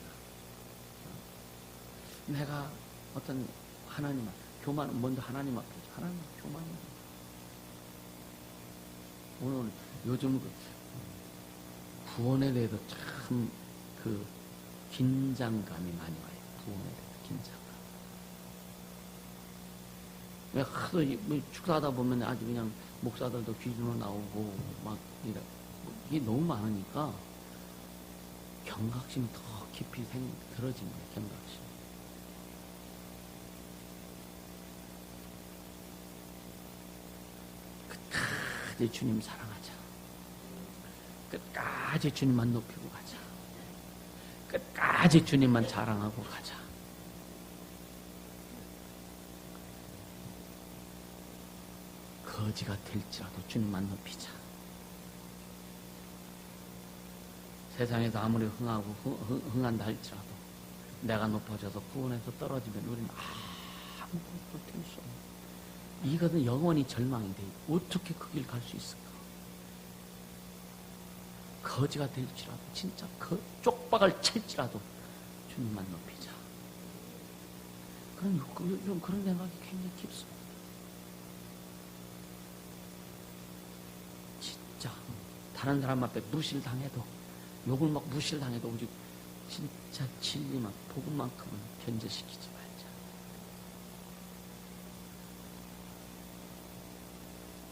내가 어떤 하나님 교만 먼저 하나님 앞에 하나님 교만이야. 오늘 요즘 구원에 대해서 참 긴장감이 많이 와요. 구원에 대해서 긴장감. 왜 하도 축사하다 보면 아주 그냥 목사들도 귀신으로 나오고 막 이게 너무 많으니까 경각심이 더 깊이 들어집니다. 경각심. 끝까지 주님 사랑하자. 끝까지 주님만 높이고 가자. 끝까지 주님만 자랑하고 가자. 거지가 될지라도 주님만 높이자. 세상에서 아무리 흥한다 할지라도 내가 높아져서 구원에서 떨어지면 우리는 아무것도 될 수 없는, 이것은 영원히 절망인데 어떻게 그 길 갈 수 있을까? 거지가 될지라도 진짜 쪽박을 칠지라도 주님만 높이자. 그런 생각이 굉장히 깊습니다. 진짜 다른 사람 앞에 무실당해도, 욕을 막 무실당해도 오직 진짜 진리만 복음만큼은 변제시키지 말자.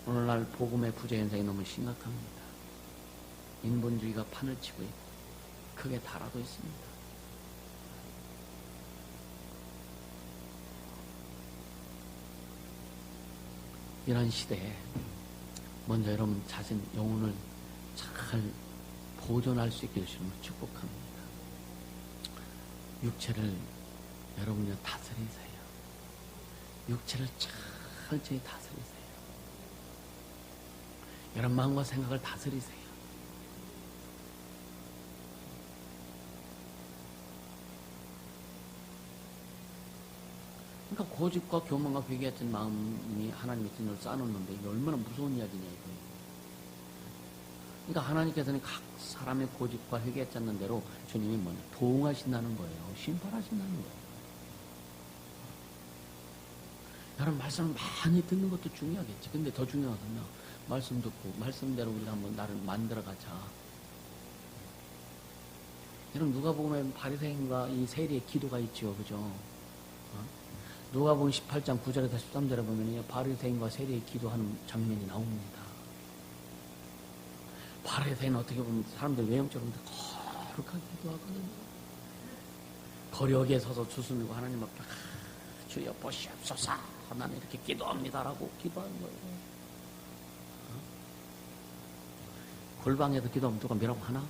오늘날 복음의 부재 현상이 너무 심각합니다. 인본주의가 판을 치고 있고 크게 달하고 있습니다. 이런 시대에 먼저 여러분 자신 영혼을 잘 보존할 수 있게 해주시는 걸 축복합니다. 육체를 여러분이 다스리세요. 육체를 철저히 다스리세요. 여러분 마음과 생각을 다스리세요. 그러니까 고집과 교만과 회개했던 마음이 하나님의 진노를 쌓아놓는데 이게 얼마나 무서운 이야기냐 이거예요. 그러니까 하나님께서는 각 사람의 고집과 회개했던 대로 주님이 뭐냐 보응하신다는 거예요. 심판하신다는 거예요. 여러분 말씀을 많이 듣는 것도 중요하겠지. 근데 더 중요한 건요, 말씀 듣고 말씀대로 우리가 한번 나를 만들어가자. 여러분 누가복음에 바리새인과 이 세리의 기도가 있죠, 그죠? 누가복음 18장 9절에서 13절에 보면 바리새인과 세리의 기도하는 장면이 나옵니다. 바리새인은 어떻게 보면 사람들 외형적으로 거룩하게 기도하거든요. 거리 여기에 서서 주술고 하나님 앞에 주여 보시옵소서. 나는 이렇게 기도합니다라고 기도하는 거예요. 골방에서 기도하면 누가 뭐라고 하나?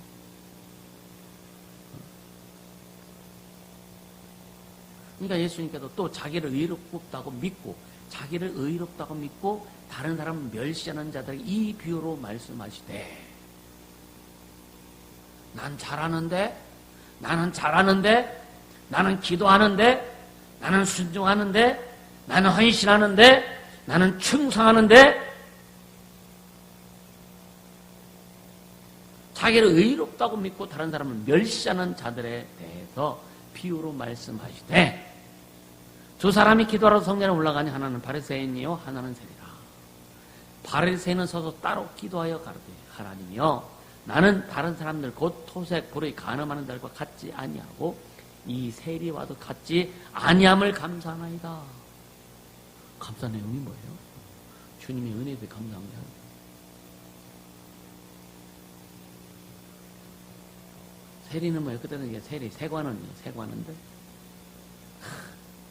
그러니까 예수님께서 또 자기를 의롭다고 믿고 자기를 의롭다고 믿고 다른 사람을 멸시하는 자들에게 이 비유로 말씀하시되 나는 잘하는데 나는 기도하는데 나는 순종하는데 나는 헌신하는데 나는 충성하는데 자기를 의롭다고 믿고 다른 사람을 멸시하는 자들에 대해서 비유로 말씀하시되 두 사람이 기도하러 성전에 올라가니 하나는 바리새인이요 하나는 세리라. 바리새인은 서서 따로 기도하여 가로되 하나님이여 나는 다른 사람들 곧 토색 불의 간음하는 자들과 같지 아니하고 이 세리와도 같지 아니함을 감사하나이다. 감사 내용이 뭐예요? 주님의 은혜에 대해 감사합니다. 세리는 뭐예요? 그때는 이게 세관인데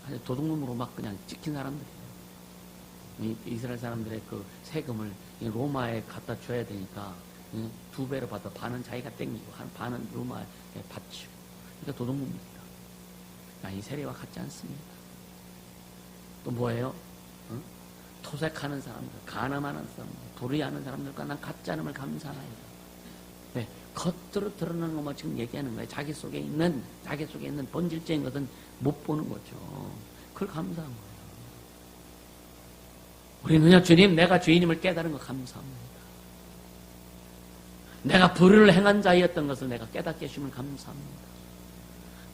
아주 도둑놈으로 막 그냥 찍힌 사람들이에요. 이스라엘 사람들의 그 세금을 로마에 갖다 줘야 되니까 2배로 받아 반은 자기가 땡기고 반은 로마에 받죠. 그러니까 도둑놈입니다. 이 세리와 같지 않습니다. 또 뭐예요? 토색하는 사람들, 간음하는 사람들, 불의하는 사람들과 난 같지 않음을 감사하나이다. 네, 겉으로 드러나는 것만 지금 얘기하는 거예요. 자기 속에 있는 본질적인 것은 못 보는 거죠. 그걸 감사한 거예요. 우리는요, 주님, 내가 죄인임을 깨달은 거 감사합니다. 내가 불의를 행한 자였던 것을 내가 깨닫게 해주시면 감사합니다.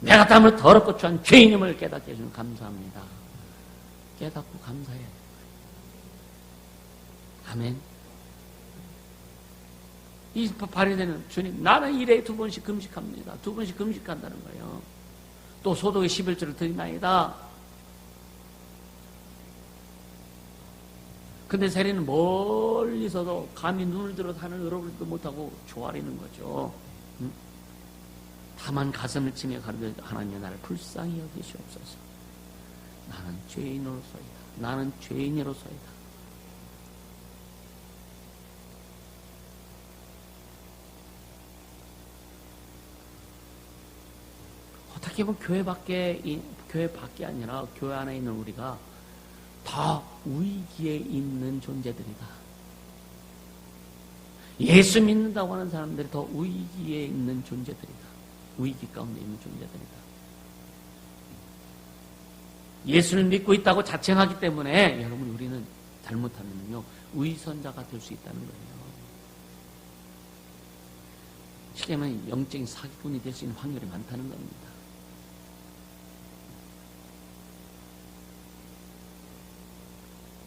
내가 땀을 더럽고 취한 죄인임을 깨닫게 해주시면 감사합니다. 깨닫고 감사해야 돼요. 아멘. 이 바리새인은 주님 나는 일에 2번씩 금식합니다. 2번씩 금식한다는 거예요. 또 소득의 11조를 드리나이다. 근데 세리는 멀리서도 감히 눈을 들어서 하늘 열어보지도 못하고 조아리는 거죠. 다만 가슴을 치며 가르쳐 하나님의 나를 불쌍히 여기시옵소서. 나는 죄인으로서이다. 어떻게 보면 교회 밖에 아니라 교회 안에 있는 우리가 더 위기에 있는 존재들이다. 예수 믿는다고 하는 사람들이 더 위기에 있는 존재들이다. 위기 가운데 있는 존재들이다. 예수를 믿고 있다고 자칭하기 때문에 여러분 우리는 잘못하면요 위선자가 될 수 있다는 거예요. 쉽게 말하면 영적인 사기꾼이 될 수 있는 확률이 많다는 겁니다.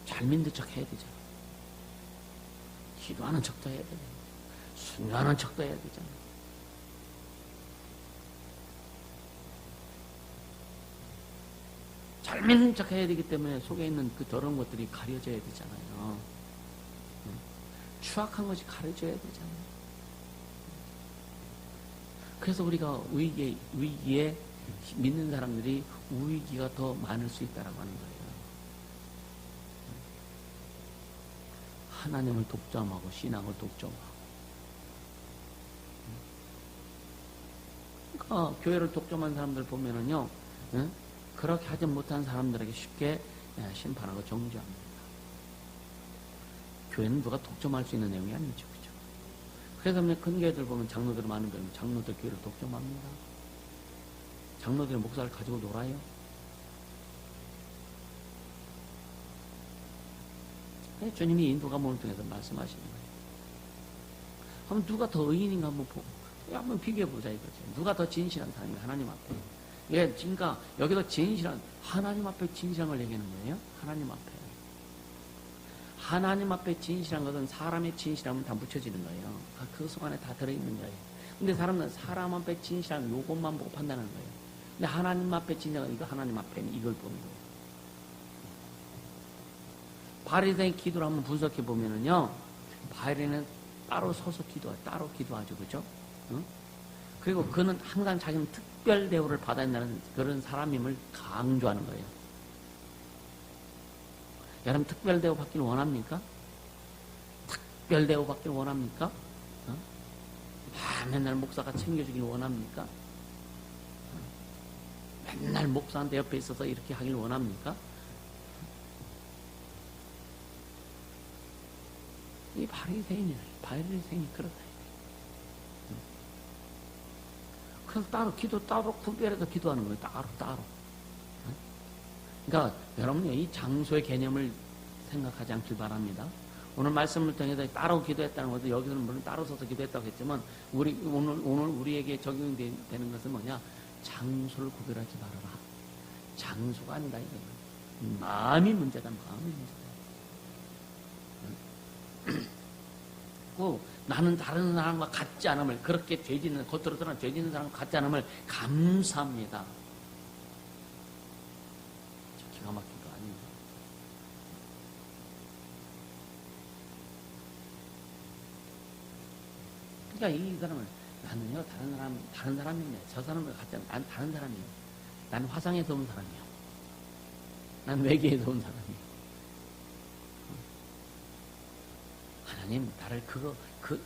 잘 믿는 척 해야 되잖아. 기도하는 척도 해야 되잖아. 순종하는 척도 해야 되잖아. 잘 믿는 척 해야 되기 때문에 속에 있는 그 더러운 것들이 가려져야 되잖아요. 추악한 것이 가려져야 되잖아요. 그래서 우리가 위기에 믿는 사람들이 위기가 더 많을 수 있다라고 하는 거예요. 하나님을 독점하고 신앙을 독점하고 그러니까 교회를 독점한 사람들 보면은요 그렇게 하지 못한 사람들에게 쉽게 심판하고 정죄합니다. 교회는 누가 독점할 수 있는 내용이 아니죠. 그죠? 그래서 큰 교회들 보면 장로들 많은 교회는 장로들 교회를 독점합니다. 장로들의 목사를 가지고 놀아요. 주님이 인도가 몸을 통해서 말씀하시는 거예요. 한번 누가 더 의인인가 한번 보고, 한번 비교해보자 이거죠. 누가 더 진실한 사람인가, 하나님 앞에. 예, 그러니까 여기서 진실한, 하나님 앞에 진실한 걸 얘기하는 거예요. 하나님 앞에. 하나님 앞에 진실한 것은 사람의 진실함은 다 묻혀지는 거예요. 그 속 안에 다 들어있는 거예요. 근데 사람은 사람 앞에 진실한 요것만 보고 판단하는 거예요. 근데 하나님 앞에 진실한 이거 하나님 앞에는 이걸 보는 거예요. 바리새인 기도를 한번 분석해 보면은요, 바리새인은 따로 서서 따로 기도하죠, 그죠? 응? 그리고 그는 항상 자기는 특별 대우를 받아야 한다는 그런 사람임을 강조하는 거예요. 여러분 특별 대우 받길 원합니까? 특별 대우 받길 원합니까? 맨날 목사가 챙겨주길 원합니까? 맨날 목사한테 옆에 있어서 이렇게 하길 원합니까? 이 바리새인이 그렇다. 그래서 따로 기도 따로 구별해서 기도하는 거예요. 따로. 그러니까 여러분이 이 장소의 개념을 생각하지 않길 바랍니다. 오늘 말씀을 통해서 따로 기도했다는 것도 여기서는 물론 따로 서서 기도했다고 했지만 오늘 우리에게 적용되는 것은 뭐냐? 장소를 구별하지 말아라. 장소가 아니다 이거예요. 마음이 문제다. 나는 다른 사람과 같지 않음을, 그렇게 겉으로 드러난 죄 짓는 사람과 같지 않음을 감사합니다. 기가 막힌 거 아닙니다. 그러니까 이 사람은 나는요 다른 사람이네. 저 사람과 같지 않아. 난 다른 사람이에요. 난 화성에서 온 사람이에요. 난 외계에서 온 사람이에요. 하나님, 나를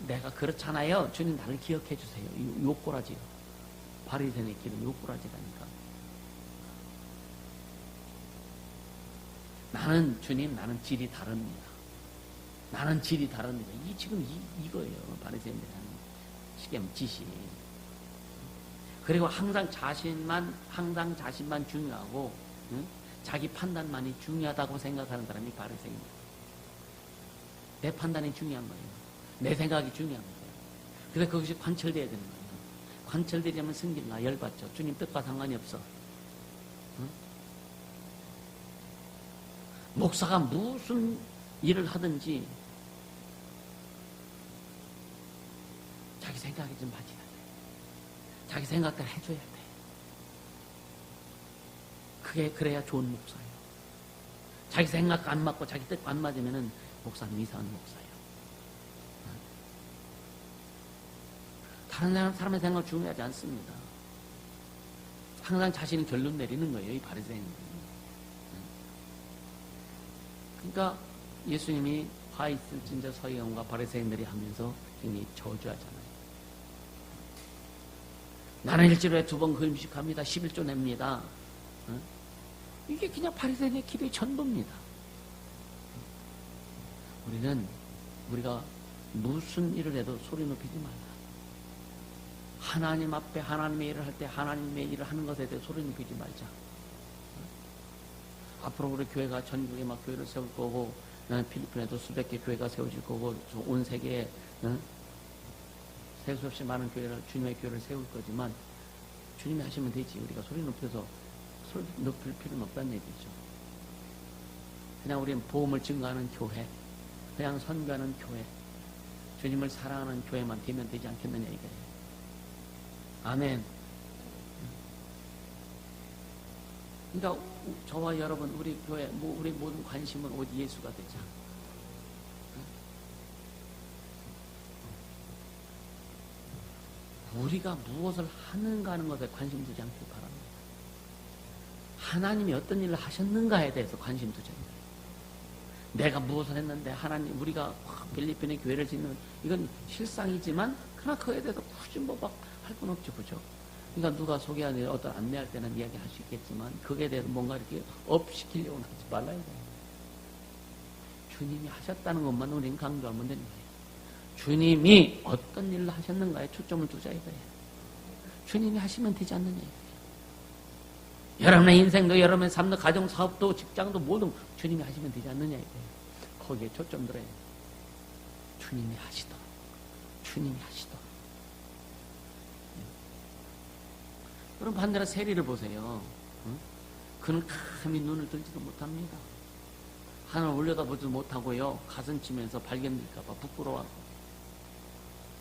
내가 그렇잖아요. 주님, 나를 기억해 주세요. 욕꼬라지요. 바리새인의 길은 욕꼬라지라니까. 나는 질이 다릅니다. 나는 질이 다릅니다. 이거예요. 바리새인들이 하는 짓이. 그리고 항상 자신만 중요하고, 응? 자기 판단만이 중요하다고 생각하는 사람이 바리새인이에요. 내 판단이 중요한 거예요. 내 생각이 중요한 거예요. 그래서 그것이 관철되어야 되는 거예요. 관철되려면 승질나 열받죠. 주님 뜻과 상관이 없어. 응? 목사가 무슨 일을 하든지 자기 생각이 좀 맞아야 돼. 자기 생각대로 해줘야 돼. 그래야 좋은 목사예요. 자기 생각 안 맞고 자기 뜻 안 맞으면은 목사는 이상한 목사예요. 다른 사람의 생각은 중요하지 않습니다. 항상 자신이 결론 내리는 거예요, 이 바리새인은. 그러니까 예수님이 화 있을 진저 서기관과 바리새인들이 하면서 굉장히 저주하잖아요. 나는 일주일에 2번 금식합니다. 11조 냅니다. 이게 그냥 바리새인의 기도의 전부입니다. 우리가 무슨 일을 해도 소리 높이지 말라. 하나님 앞에 하나님의 일을 할 때 하나님의 일을 하는 것에 대해 소리 높이지 말자. 앞으로 우리 교회가 전국에 막 교회를 세울 거고, 필리핀에도 수백 개 교회가 세워질 거고, 온 세계에 셀 수 없이 많은 주님의 교회를 세울 거지만, 주님이 하시면 되지. 우리가 소리 높여서 소리 높일 필요는 없다는 얘기죠. 그냥 우리는 복음을 증거하는 교회, 그냥 선교하는 교회, 주님을 사랑하는 교회만 되면 되지 않겠느냐 이거예요. 아멘. 그러니까 저와 여러분, 우리 교회, 우리 모든 관심은 오직 예수가 되자. 우리가 무엇을 하는가 하는 것에 관심 두지 않길 바랍니다. 하나님이 어떤 일을 하셨는가에 대해서 관심 두자는 거예요. 내가 무엇을 했는데 하나님, 우리가 필리핀의 교회를 짓는, 이건 실상이지만 그러나 그에 대해서 굳이 할 건 없죠, 그죠? 그러니까 누가 소개하는 어떤 안내할 때는 이야기할 수 있겠지만 거기에 대해서 뭔가 이렇게 업시키려고는 하지 말라야 돼요. 주님이 하셨다는 것만 우리는 강조하면 되는 거예요. 주님이 어떤 일을 하셨는가에 초점을 두자 이거예요. 주님이 하시면 되지 않느냐 이거예요. 여러분의 인생도 여러분의 삶도 가정 사업도 직장도 모든 주님이 하시면 되지 않느냐 이거예요. 거기에 초점 들어야 돼요. 주님이 하시도록. 그럼 반대로 세리를 보세요. 그는 감히 눈을 들지도 못합니다. 하늘 올려다보지도 못하고요. 가슴 치면서 발견될까봐 부끄러워하고.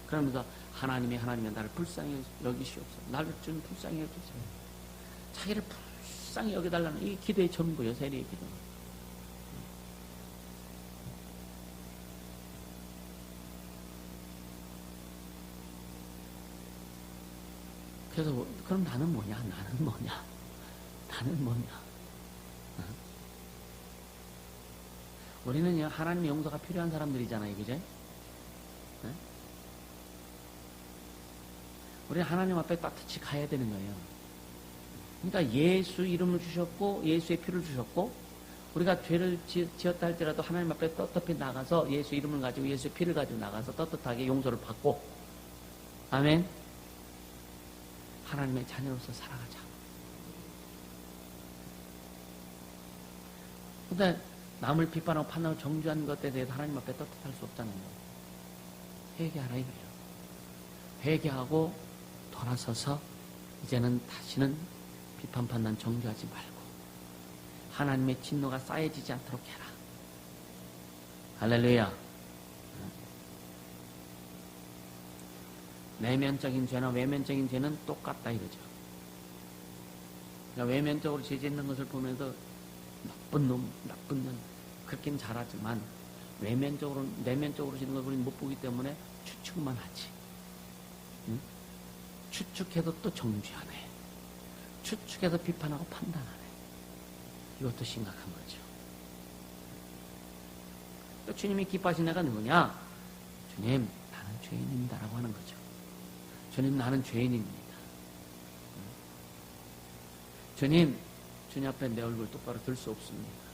그러면서 하나님이 나를 불쌍히 여기시옵소서. 나를 좀 불쌍히 여기시옵소서. 자기를 불쌍히 여겨달라는 이 기도의 전부요. 세리의 기도. 그래서 그럼 나는 뭐냐? 우리는 하나님의 용서가 필요한 사람들이잖아요. 그죠? 네? 우리는 하나님 앞에 떳떳이 가야 되는 거예요. 그러니까 예수 이름을 주셨고 예수의 피를 주셨고 우리가 죄를 지었다 할지라도 하나님 앞에 떳떳히 나가서 예수 이름을 가지고 예수의 피를 가지고 나가서 떳떳하게 용서를 받고 아멘. 하나님의 자녀로서 살아가자. 근데 남을 비판하고 판단하고 정죄하는 것에 대해서 하나님 앞에 떳떳할 수 없잖아요. 회개하라 이거예요. 회개하고 돌아서서 이제는 다시는 비판 판단 정죄하지 말고 하나님의 진노가 쌓여지지 않도록 해라. 할렐루야. 내면적인 죄나 외면적인 죄는 똑같다 이거죠. 그러니까 외면적으로 죄 짓는 것을 보면서 나쁜 놈, 나쁜 년 그렇게는 잘하지만 내면적으로 짓는 걸 우리는 못 보기 때문에 추측만 하지. 응? 추측해도 또 정죄하네. 추측해서 비판하고 판단하네. 이것도 심각한 거죠. 또 주님이 기뻐하신 내가 누구냐? 주님, 나는 죄인입니다라고 하는 거죠. 주님, 나는 죄인입니다. 주님, 주님 앞에 내 얼굴 똑바로 들 수 없습니다.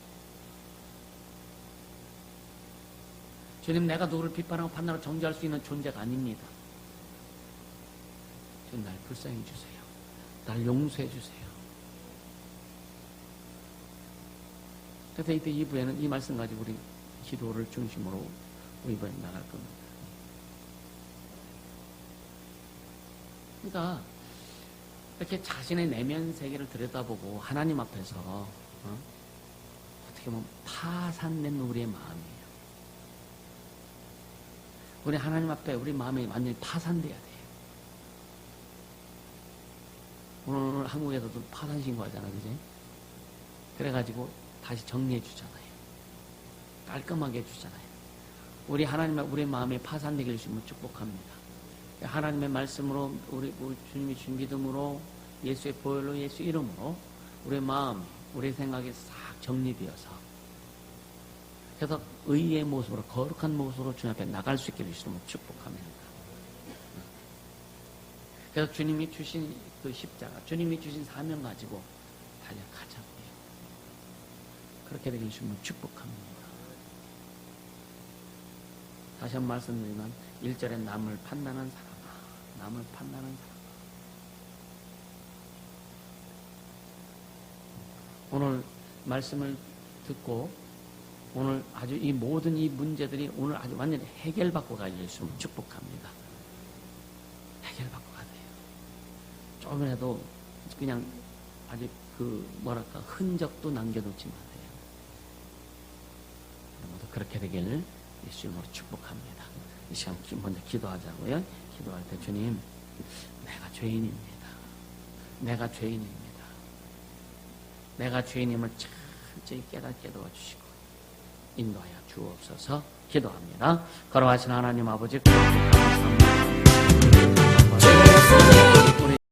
주님, 내가 누구를 비판하고 판단하고 정죄할 수 있는 존재가 아닙니다. 주님, 날 불쌍히 주세요. 날 용서해 주세요. 그래서 이때 2부에는 이 말씀 가지고 우리 기도를 중심으로 우리 이번에 나갈 겁니다. 그러니까 이렇게 자신의 내면 세계를 들여다보고 하나님 앞에서 어떻게 보면 파산된 우리의 마음이에요. 우리 하나님 앞에 우리 마음이 완전히 파산돼야 돼요. 오늘 한국에서도 파산 신고하잖아요. 그지? 그래가지고 다시 정리해 주잖아요. 깔끔하게 해주잖아요. 우리 하나님 앞에 우리 마음이 파산되길 주시면 축복합니다. 하나님의 말씀으로 우리 주님이 주신 믿음으로 예수의 보혈로 예수 이름으로 우리 마음, 우리 생각이 싹 정리되어서 그래서 의의 모습으로 거룩한 모습으로 주님 앞에 나갈 수 있게 해주시면 축복합니다. 그래서 주님이 주신 그 십자가, 주님이 주신 사명 가지고 달려가자고요. 그렇게 되게 해주시면 축복합니다. 다시 한 번 말씀드리면 1절에 남을 판단한 사람아, 남을 판단한 사람아. 오늘 말씀을 듣고 오늘 아주 이 모든 이 문제들이 오늘 아주 완전히 해결받고 가길 주시면 축복합니다. 해결받고 가세요. 조금이라도 그냥 아주 흔적도 남겨놓지 마세요. 모두 그렇게 되길 예수님으로 축복합니다. 이 시간 먼저 기도하자고요. 기도할 때 주님, 내가 죄인입니다. 내가 죄인입니다. 내가 죄인임을 철저히 깨닫게 도와주시고 인도하여 주옵소서. 기도합니다. 걸어가신 하나님 아버지 감사합니다.